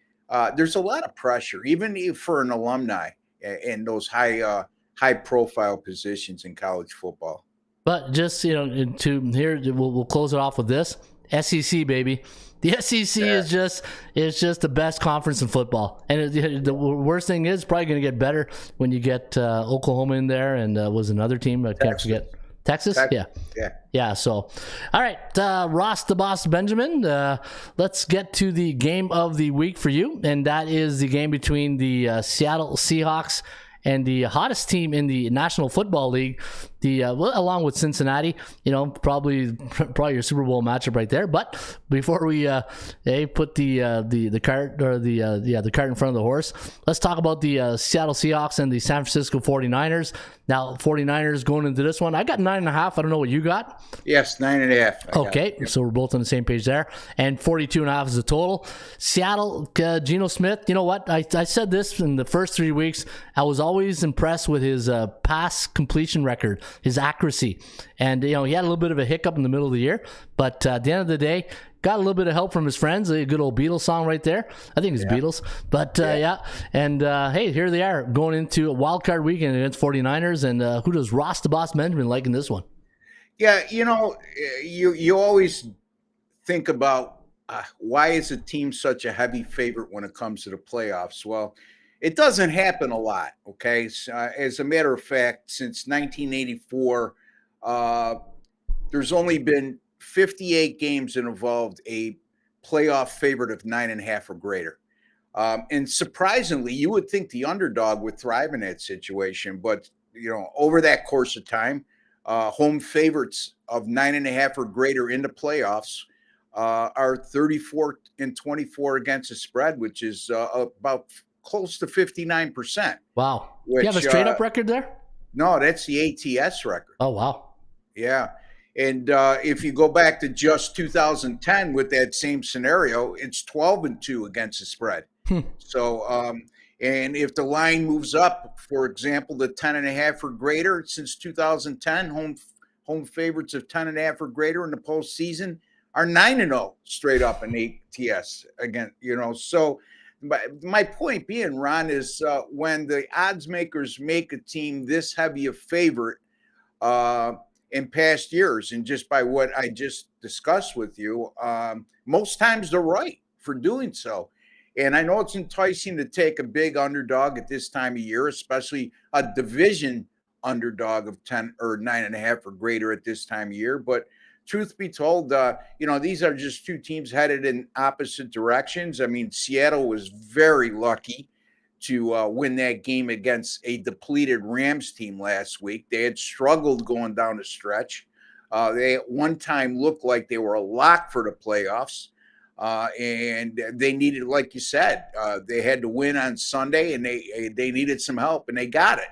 there's a lot of pressure, even for an alumni in those high-profile positions in college football. But just, we'll close it off with this. SEC, baby. The SEC is just the best conference in football. And the worst thing is probably going to get better when you get Oklahoma in there and was another team. I can't forget. Texas? Yeah. So, all right, Ross the Boss Benjamin, let's get to the game of the week for you. And that is the game between the Seattle Seahawks and the hottest team in the National Football League, along with Cincinnati, probably your Super Bowl matchup right there. But before we put the cart or the cart in front of the horse, let's talk about the Seattle Seahawks and the San Francisco 49ers. Now, 49ers going into this one, I got 9.5. I don't know what you got. Yes, 9.5. Okay, so we're both on the same page there. And 42.5 is the total. Seattle, Geno Smith, you know what? I said this in the first 3 weeks. I was always impressed with his pass completion record. his accuracy. And, he had a little bit of a hiccup in the middle of the year, but at the end of the day, got a little bit of help from his friends. A good old Beatles song right there. I think it's Beatles. But, yeah. And, hey, here they are going into a wild card weekend against 49ers. And who does Ross the Boss Benjamin like in this one? Yeah, you always think about why is a team such a heavy favorite when it comes to the playoffs? Well, it doesn't happen a lot, okay? So, as a matter of fact, since 1984, there's only been 58 games that involved a playoff favorite of 9.5 or greater. And surprisingly, you would think the underdog would thrive in that situation, but over that course of time, home favorites of 9.5 or greater in the playoffs are 34-24 against the spread, which is about close to 59%. Wow. Which, you have a straight up record there? No, that's the ATS record. Oh, wow. Yeah. And if you go back to just 2010 with that same scenario, it's 12-2 against the spread. So, and if the line moves up, for example, to 10.5 or greater since 2010, home favorites of 10.5 or greater in the postseason are 9-0 straight up in ATS again. So my point being, Ron, is when the odds makers make a team this heavy a favorite in past years, and just by what I just discussed with you, most times they're right for doing so. And I know it's enticing to take a big underdog at this time of year, especially a division underdog of 10 or 9.5 or greater at this time of year. But truth be told, these are just two teams headed in opposite directions. I mean, Seattle was very lucky to win that game against a depleted Rams team last week. They had struggled going down the stretch. They at one time looked like they were a lock for the playoffs. And they needed, like you said, they had to win on Sunday, and they needed some help, and they got it.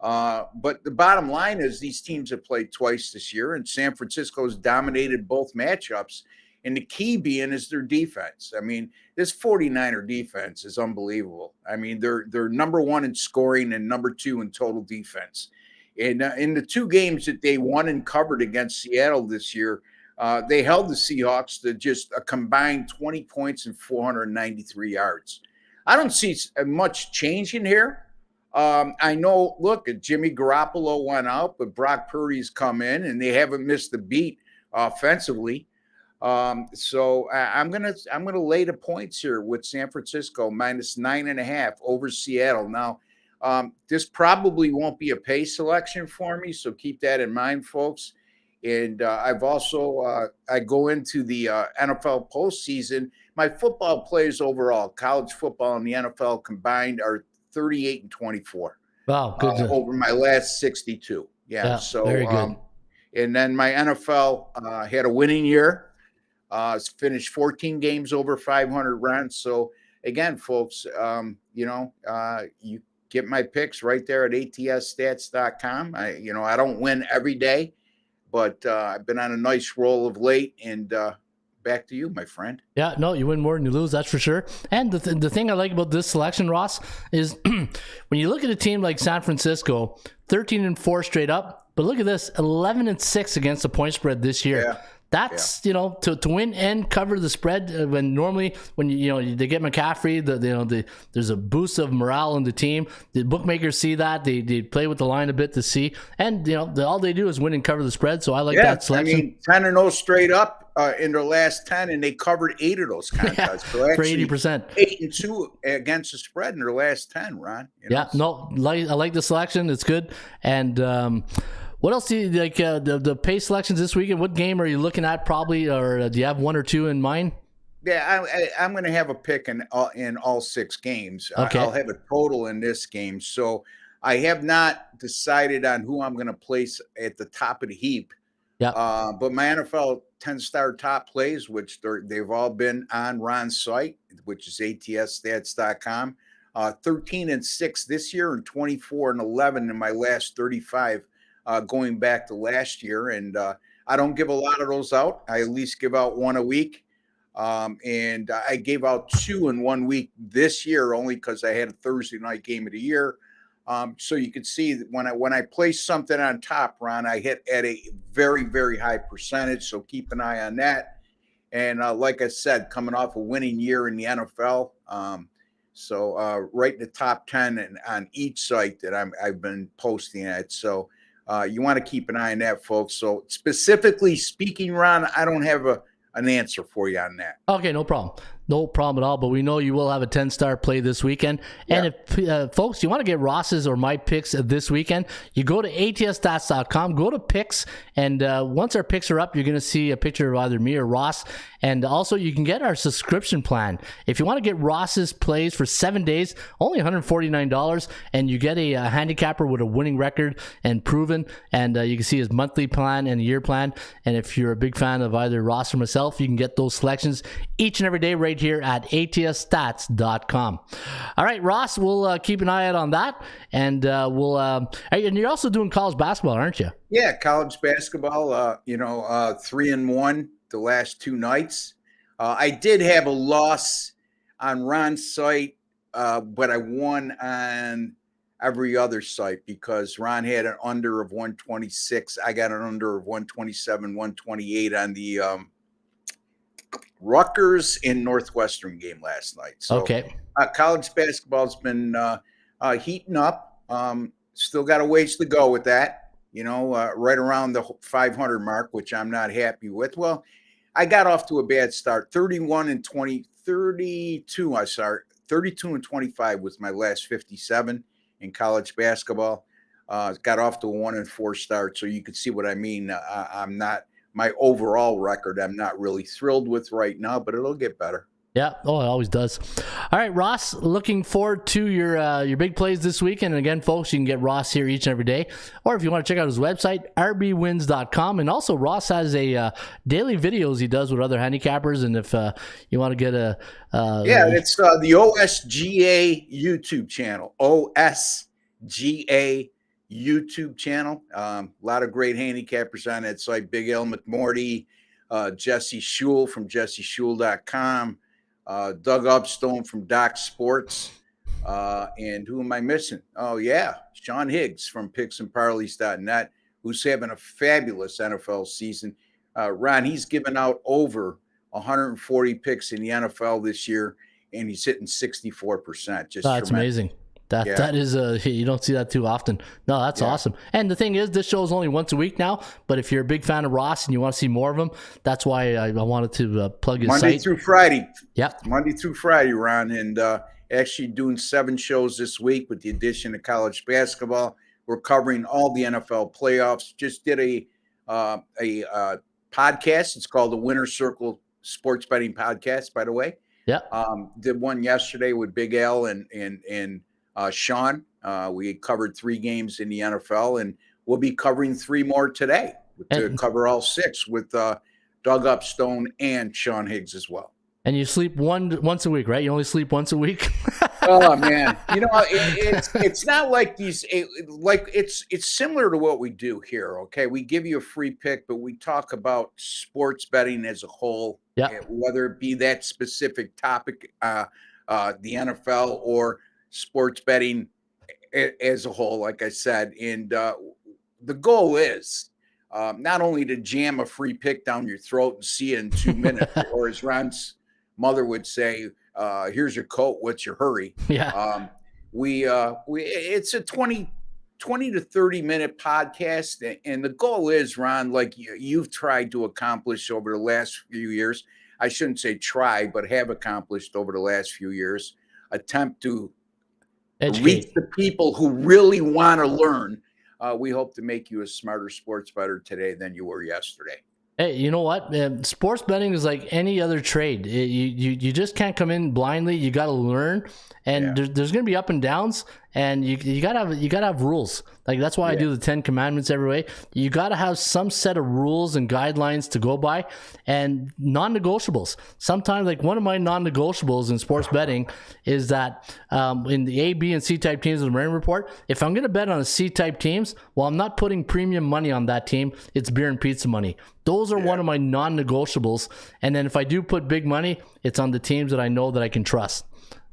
But the bottom line is these teams have played twice this year, and San Francisco's dominated both matchups. And the key being is their defense. I mean, this 49er defense is unbelievable. I mean, they're number one in scoring and number two in total defense. And in the two games that they won and covered against Seattle this year, they held the Seahawks to just a combined 20 points and 493 yards. I don't see much change in here. I know, look, Jimmy Garoppolo went out, but Brock Purdy's come in, and they haven't missed a beat offensively. So I'm gonna lay the points here with San Francisco minus 9.5 over Seattle. Now, this probably won't be a pay selection for me, so keep that in mind, folks. And I've also I go into the NFL postseason. My football plays overall, college football and the NFL combined, are 38-24. Wow, good. Over my last 62. Yeah, so very good. And then my NFL had a winning year. Finished 14 games over 500 runs. So again, folks, you get my picks right there at atsstats.com. I don't win every day, but I've been on a nice roll of late, and back to you, my friend. Yeah, no, you win more than you lose, that's for sure. And the thing I like about this selection, Ross, is when you look at a team like San Francisco, 13-4 straight up, but look at this, 11-6 against the point spread this year. Yeah. That's, to win and cover the spread when normally when they get McCaffrey, there's a boost of morale in the team. The bookmakers see that. They play with the line a bit to see. And, all they do is win and cover the spread. So I like that selection. I mean, 10-0 straight up in their last 10, and they covered 8 of those contests. Yeah, so for 80%. 8-2 against the spread in their last 10, Ron. I like the selection. It's good. And, what else do you like? The pay selections this weekend? What game are you looking at? Probably, or do you have one or two in mind? Yeah, I'm going to have a pick in all 6 games. Okay. I'll have a total in this game. So I have not decided on who I'm going to place at the top of the heap. Yeah. But my NFL 10-star top plays, which they've all been on Ron's site, which is atsstats.com. 13-6 this year, and 24-11 in my last 35. Going back to last year, and I don't give a lot of those out. I at least give out one a week, and I gave out 2 in 1 week this year only because I had a Thursday night game of the year. So you can see that when I place something on top, Ron, I hit at a very, very high percentage. So keep an eye on that. And like I said, coming off a winning year in the NFL, so right in the top 10 on each site that I've been posting at. So you want to keep an eye on that, folks. So specifically speaking, Ron, I don't have an answer for you on that. Okay, no problem. No problem at all, but we know you will have a 10-star play this weekend. And if, folks, you want to get Ross's or my picks this weekend, you go to atsstats.com, go to picks, and once our picks are up, you're going to see a picture of either me or Ross. And also, you can get our subscription plan. If you want to get Ross's plays for 7 days, only $149, and you get a handicapper with a winning record and proven, and you can see his monthly plan and year plan. And if you're a big fan of either Ross or myself, you can get those selections each and every day right here at atsstats.com. All right, Ross, we'll keep an eye out on that, and and you're also doing college basketball, aren't you? Yeah, college basketball. 3-1 the last 2 nights. I did have a loss on Ron's site, but I won on every other site because Ron had an under of 126. I got an under of 127, 128 on the Rutgers in Northwestern game last night. So okay. College basketball's been heating up. Still got a ways to go with that, right around the 500 mark, which I'm not happy with. Well, I got off to a bad start. 32 and 25 was my last 57 in college basketball. Got off to a 1-4 start. So you can see what I mean. I'm not, my overall record, I'm not really thrilled with right now, but it'll get better. Yeah. Oh, it always does. All right, Ross, looking forward to your big plays this weekend. And again, folks, you can get Ross here each and every day. Or if you want to check out his website, rbwins.com. And also, Ross has a daily videos he does with other handicappers. And if you want to get it's the OSGA YouTube channel. OSGA YouTube channel. A lot of great handicappers on that site. Big L McMorty, Jesse Schul from jesseschul.com. Doug Upstone from Doc Sports. And who am I missing? Oh, yeah. Sean Higgs from picksandparleys.net, who's having a fabulous NFL season. Ron, he's given out over 140 picks in the NFL this year, and he's hitting 64%. Just that's amazing. That is you don't see that too often. No, that's awesome. And the thing is, this show is only once a week now. But if you're a big fan of Ross and you want to see more of him, that's why I wanted to plug his Monday site. through Friday. Yep. Monday through Friday, Ron, and actually doing 7 shows this week with the addition of college basketball. We're covering all the NFL playoffs. Just did a podcast. It's called the Winner Circle Sports Betting Podcast, by the way. Yeah. Did one yesterday with Big Al and Sean. We covered 3 games in the NFL, and we'll be covering 3 more today to cover all 6 with Doug Upstone and Sean Higgs as well. And you sleep once a week, right? You only sleep once a week? Oh man, it's not like these. It's similar to what we do here. Okay, we give you a free pick, but we talk about sports betting as a whole. Yeah. Whether it be that specific topic, the NFL, or sports betting as a whole, like I said. And the goal is not only to jam a free pick down your throat and see it in 2 minutes, or as Ron's mother would say, here's your coat, what's your hurry? Yeah. It's a 20 to 30 minute podcast. And the goal is, Ron, like you've tried to accomplish over the last few years. I shouldn't say try, but have accomplished over the last few years, attempt to reach the people who really want to learn. We hope to make you a smarter sports bettor today than you were yesterday. Hey, you know what? Sports betting is like any other trade. You just can't come in blindly. You got to learn, and there's going to be up and downs, and you got to have rules. Like that's why I do the 10 Commandments every way. You got to have some set of rules and guidelines to go by, and non-negotiables. Sometimes, like one of my non-negotiables in sports betting is that in the A, B, and C type teams of the Raymond Report, if I'm going to bet on a C type teams, well, I'm not putting premium money on that team. It's beer and pizza money. Those are one of my non-negotiables. And then if I do put big money, it's on the teams that I know that I can trust.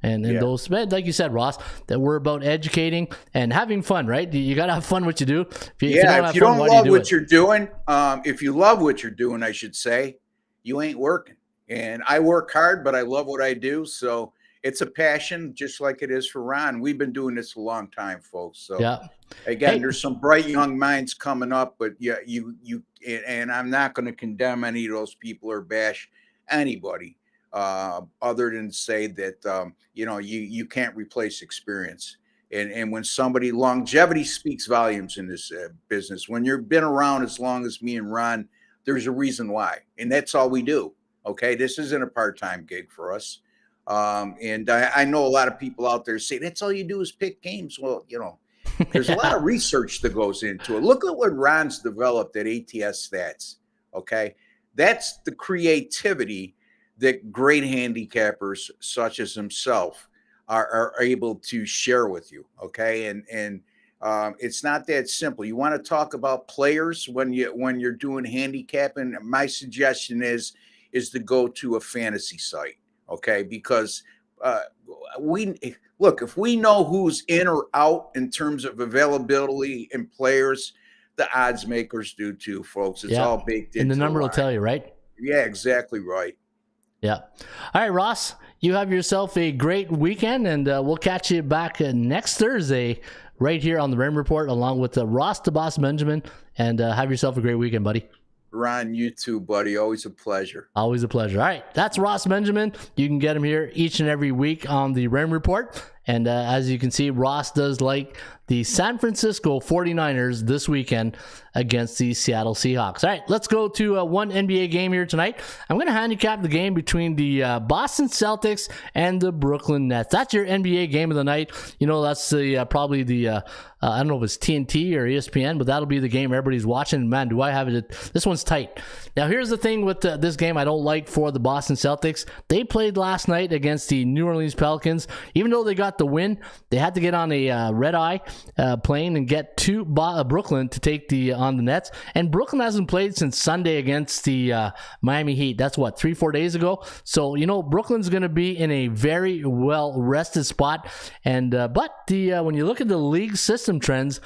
And those, like you said, Ross, that we're about educating and having fun, right? You got to have fun what you do. If you don't love what you're doing, if you love what you're doing, I should say, you ain't working. And I work hard, but I love what I do. So it's a passion, just like it is for Ron. We've been doing this a long time, folks. So again, there's some bright young minds coming up, but and I'm not going to condemn any of those people or bash anybody, other than say that, you can't replace experience. And when somebody, longevity speaks volumes in this business. When you've been around as long as me and Ron, there's a reason why. And that's all we do. Okay. This isn't a part-time gig for us. And I know a lot of people out there say that's all you do is pick games. Well, there's a lot of research that goes into it. Look at what Ron's developed at ATS Stats. Okay. That's the creativity that great handicappers such as himself are able to share with you. Okay. And it's not that simple. You want to talk about players when you're doing handicapping. My suggestion is to go to a fantasy site. Okay, because if we know who's in or out in terms of availability and players, the odds makers do too, folks. It's all baked in. And the number will tell you, right? Yeah, exactly right. Yeah. All right, Ross, you have yourself a great weekend, and we'll catch you back next Thursday right here on the Raymond Report, along with Ross the Boss Benjamin, and have yourself a great weekend, buddy. Ron, you too, buddy. Always a pleasure. Always a pleasure. All right. That's Ross Benjamin. You can get him here each and every week on the Raymond Report. And as you can see, Ross does like the San Francisco 49ers this weekend against the Seattle Seahawks. All right, let's go to one NBA game here tonight. I'm going to handicap the game between the Boston Celtics and the Brooklyn Nets. That's your NBA game of the night. That's probably the I don't know if it's TNT or ESPN, but that'll be the game everybody's watching. Man, do I have it? This one's tight. Now, here's the thing with this game I don't like for the Boston Celtics. They played last night against the New Orleans Pelicans. Even though they got the win, they had to get on a red-eye plane and get to Brooklyn to take on the Nets. And Brooklyn hasn't played since Sunday against the Miami Heat. That's 3-4 days ago. So, Brooklyn's going to be in a very well-rested spot. And but when you look at the league system trends,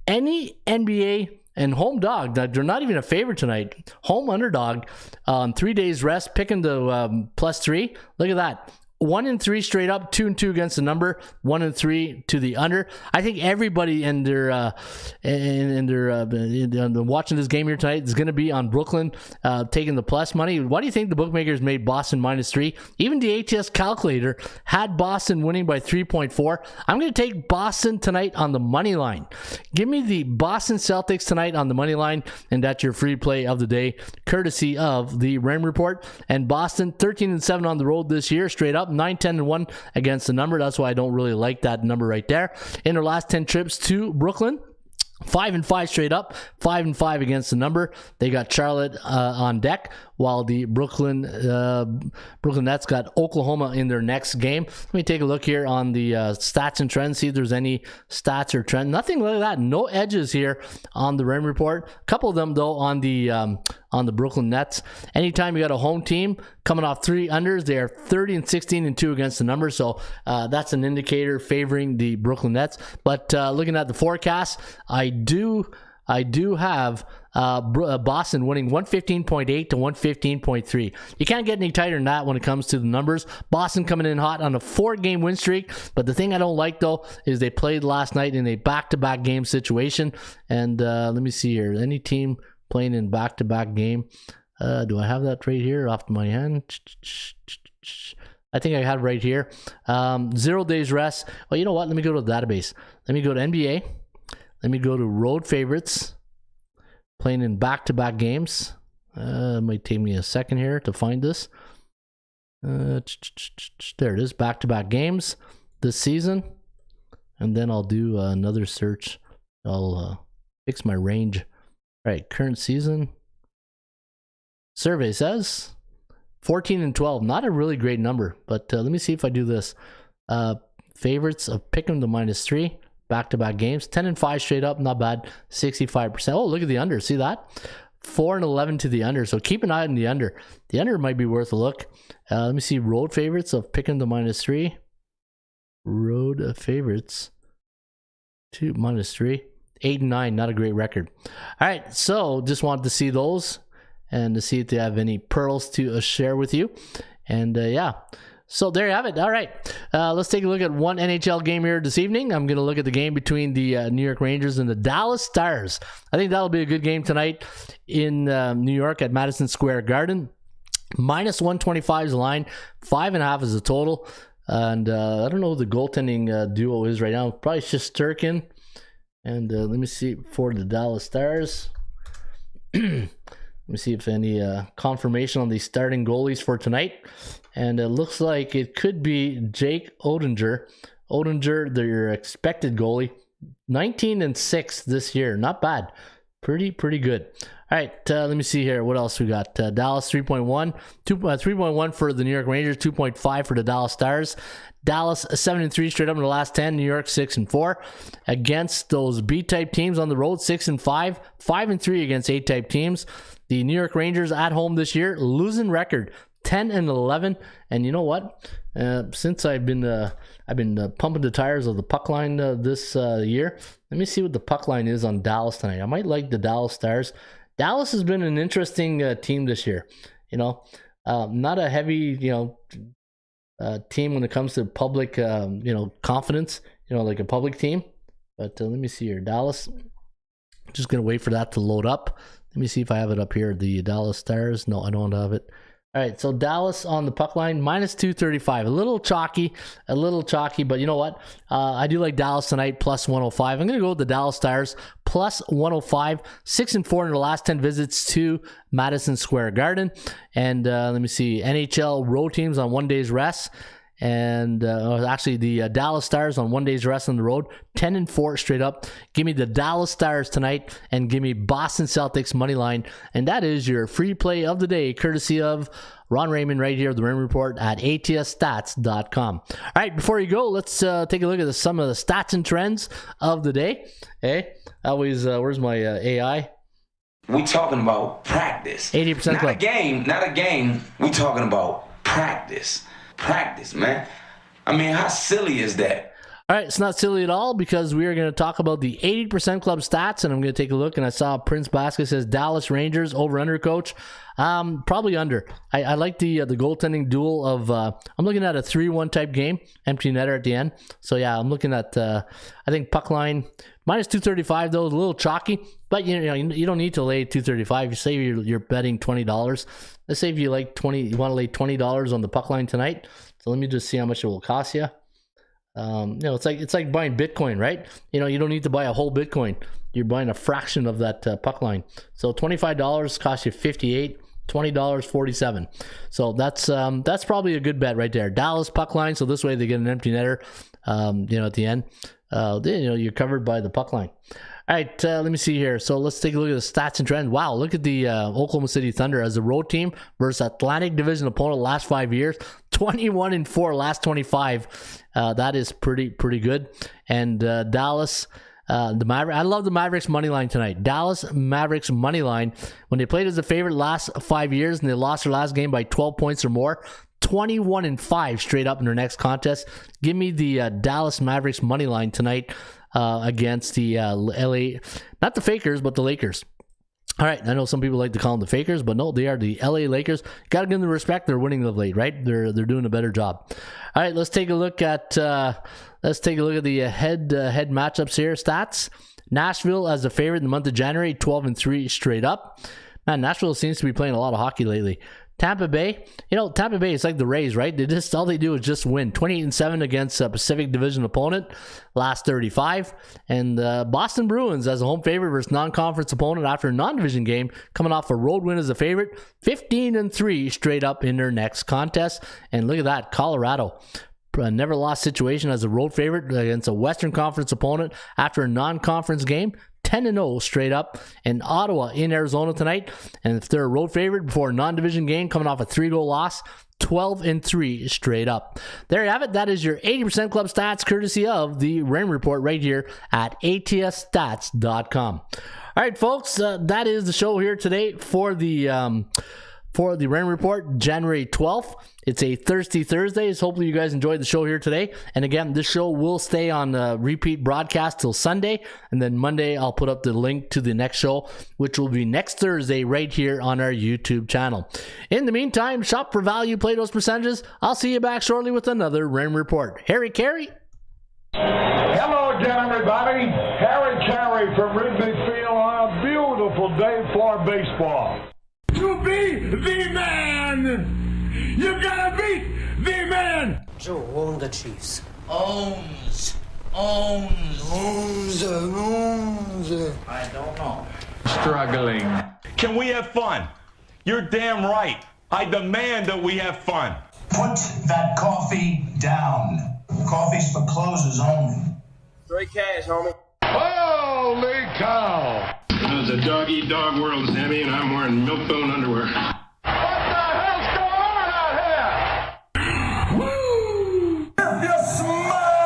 any NBA and home dog, they're not even a favorite tonight. Home underdog on 3 days rest, picking the +3. Look at that. 1-3 straight up, 2-2 against the number, 1-3 to the under. I think everybody in their watching this game here tonight is going to be on Brooklyn taking the plus money. Why do you think the bookmakers made Boston -3? Even the ATS calculator had Boston winning by 3.4. I'm going to take Boston tonight on the money line. Give me the Boston Celtics tonight on the money line, and that's your free play of the day, courtesy of the Raymond Report. And Boston 13-7 on the road this year, straight up. 9-10-1 against the number. That's why I don't really like that number right there. In their last 10 trips to Brooklyn, 5-5 straight up, 5-5 against the number. They got Charlotte on deck, while the Brooklyn Nets got Oklahoma in their next game. Let me take a look here on the stats and trends, see if there's any stats or trend. Nothing like that. No edges here on the Raymond Report. A couple of them, though, on the Brooklyn Nets. Anytime you got a home team coming off 3 unders, they are 30-16-2 against the number. So that's an indicator favoring the Brooklyn Nets. But looking at the forecast, I do have Boston winning 115.8 to 115.3. You can't get any tighter than that when it comes to the numbers. Boston coming in hot on a 4-game win streak. But the thing I don't like, though, is they played last night in a back-to-back game situation. And let me see here. Any team playing in back-to-back game? Do I have that right here off my hand? I think I have it right here. 0 days rest. Well, you know what? Let me go to the database. Let me go to NBA. Let me go to road favorites playing in back-to-back games. It might take me a second here to find this. There it is, back-to-back games this season. And then I'll do another search. I'll fix my range. All right, current season. Survey says 14-12. Not a really great number, but let me see if I do this. Favorites of Pick'em the -3. Back-to-back games, 10-5 straight up, not bad, 65%. Oh, look at the under, see that? 4-11 to the under, so keep an eye on the under. The under might be worth a look. Let me see road favorites of picking the -3. road favorites. 2 -3. 8-9, not a great record. All right, so just wanted to see those and to see if they have any pearls to share with you. And yeah, so there you have it. All right, let's take a look at one NHL game here this evening. I'm going to look at the game between the New York Rangers and the Dallas Stars. I think that'll be a good game tonight in New York at Madison Square Garden. -125 is the line, 5.5 is the total. And I don't know who the goaltending duo is right now. Probably Shesterkin. And let me see for the Dallas Stars. Let me see if any confirmation on the starting goalies for tonight. And it looks like it could be Jake Oettinger. Oettinger, their expected goalie. 19-6 this year. Not bad. Pretty good. All right, let me see here. What else we got? Dallas 3.1. 3.1 for the New York Rangers. 2.5 for the Dallas Stars. Dallas 7-3 straight up in the last 10. New York 6-4 against those B-type teams on the road. 6-5, 5-3 against A-type teams. The New York Rangers at home this year, losing record 10-11. And you know what? Since I've been pumping the tires of the puck line this year, let me see what the puck line is on Dallas tonight. I might like the Dallas Stars. Dallas has been an interesting team this year. You know, not a heavy team when it comes to public confidence. You know, like a public team. But let me see here, Dallas. I'm just gonna wait for that to load up. Let me see if I have it up here. The Dallas Stars. No, I don't have it. All right, so Dallas on the puck line, -235. A little chalky, but you know what? I do like Dallas tonight, +105. I'm going to go with the Dallas Stars, +105. 6-4 in the last 10 visits to Madison Square Garden. And let me see, NHL road teams on 1 day's rest. And actually the Dallas Stars on 1 day's rest on the road, 10-4 straight up. Give me the Dallas Stars tonight and give me Boston Celtics money line. And that is your free play of the day, courtesy of Ron Raymond right here, the Raymond Report at ATSstats.com. All right, before you go, let's take a look at some of the stats and trends of the day. Hey, always, where's my AI? We talking about practice. 80% club. Not a game. We talking about practice. Practice, man. I mean, how silly is that? All right, it's not silly at all because we are going to talk about the 80% club stats, and I'm going to take a look, and I saw Prince Basket says Dallas Rangers over-under, coach. Probably under. I like the goaltending duel of, I'm looking at a 3-1 type game, empty netter at the end. So, yeah, I'm looking at, I think puck line, -235, though, a little chalky, but you don't need to lay 235. You say you're betting $20. Let's say if you want to lay $20 on the puck line tonight. So let me just see how much it will cost you. It's like buying Bitcoin, right? You don't need to buy a whole Bitcoin. You're buying a fraction of that puck line. So $25 costs you $58. $20, $47. So that's probably a good bet right there. Dallas puck line. So this way they get an empty netter. At the end, you're covered by the puck line. All right, let me see here. So let's take a look at the stats and trends. Wow, look at the Oklahoma City Thunder as a road team versus Atlantic Division opponent last 5 years. 21-4 last 25. That is pretty good. And Dallas, the Mavericks. I love the Mavericks money line tonight. Dallas Mavericks money line. When they played as a favorite last 5 years and they lost their last game by 12 points or more. 21-5 straight up in their next contest. Give me the Dallas Mavericks money line tonight. Against the LA, not the Fakers, but the Lakers. All right, I know some people like to call them the Fakers, but no, they are the LA Lakers. Got to give them the respect. They're winning of late, right? They're doing a better job. All right, let's take a look at the head matchups here. Stats: Nashville as a favorite in the month of January, 12-3 straight up. Man, Nashville seems to be playing a lot of hockey lately. Tampa Bay, Tampa Bay is like the Rays, right? All they do is just win. 28-7 against a Pacific Division opponent, last 35. And Boston Bruins as a home favorite versus non-conference opponent after a non-division game, coming off a road win as a favorite, 15-3 straight up in their next contest. And look at that, Colorado. A never lost situation as a road favorite against a Western Conference opponent after a non-conference game. 10-0 straight up. And Ottawa in Arizona tonight. And if they're a road favorite before a non-division game coming off a 3-goal loss, 12-3 straight up. There you have it. That is your 80% club stats courtesy of the Raymond Report right here at ATSstats.com. All right, folks, that is the show here today for the for the Raymond Report, January 12th. It's a Thirsty Thursday, so hopefully you guys enjoyed the show here today. And again, this show will stay on repeat broadcast till Sunday, and then Monday I'll put up the link to the next show, which will be next Thursday right here on our YouTube channel. In the meantime, shop for value, play those percentages. I'll see you back shortly with another Raymond Report. Harry Carey. Hello again, everybody. Harry Carey from Wrigley Field on a beautiful day for baseball. To be the man, you gotta beat the man. Joe own the Chiefs. Owns. Owns. I don't know. Struggling. Can we have fun? You're damn right. I demand that we have fun. Put that coffee down. Coffee's for closers only. Straight cash, homie. Holy cow! It's a dog-eat-dog world, Sammy, and I'm wearing milk-bone underwear. What the hell's going on out here? Woo! If you smile,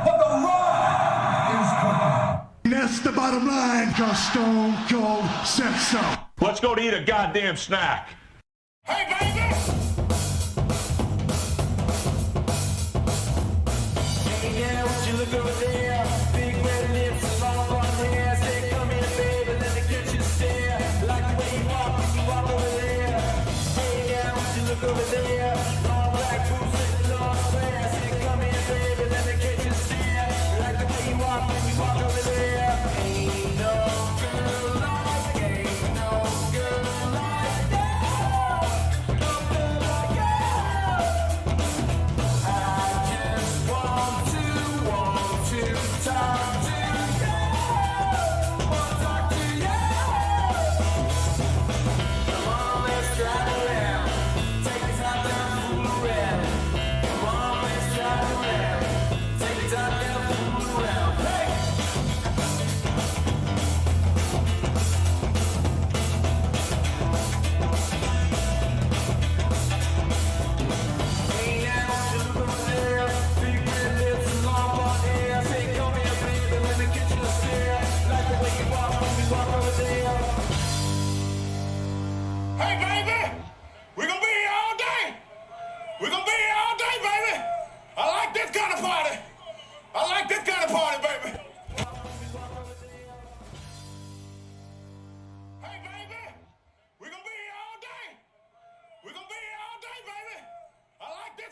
but the rock is cooking. That's the bottom line, 'cause Stone Cold said so. Let's go to eat a goddamn snack.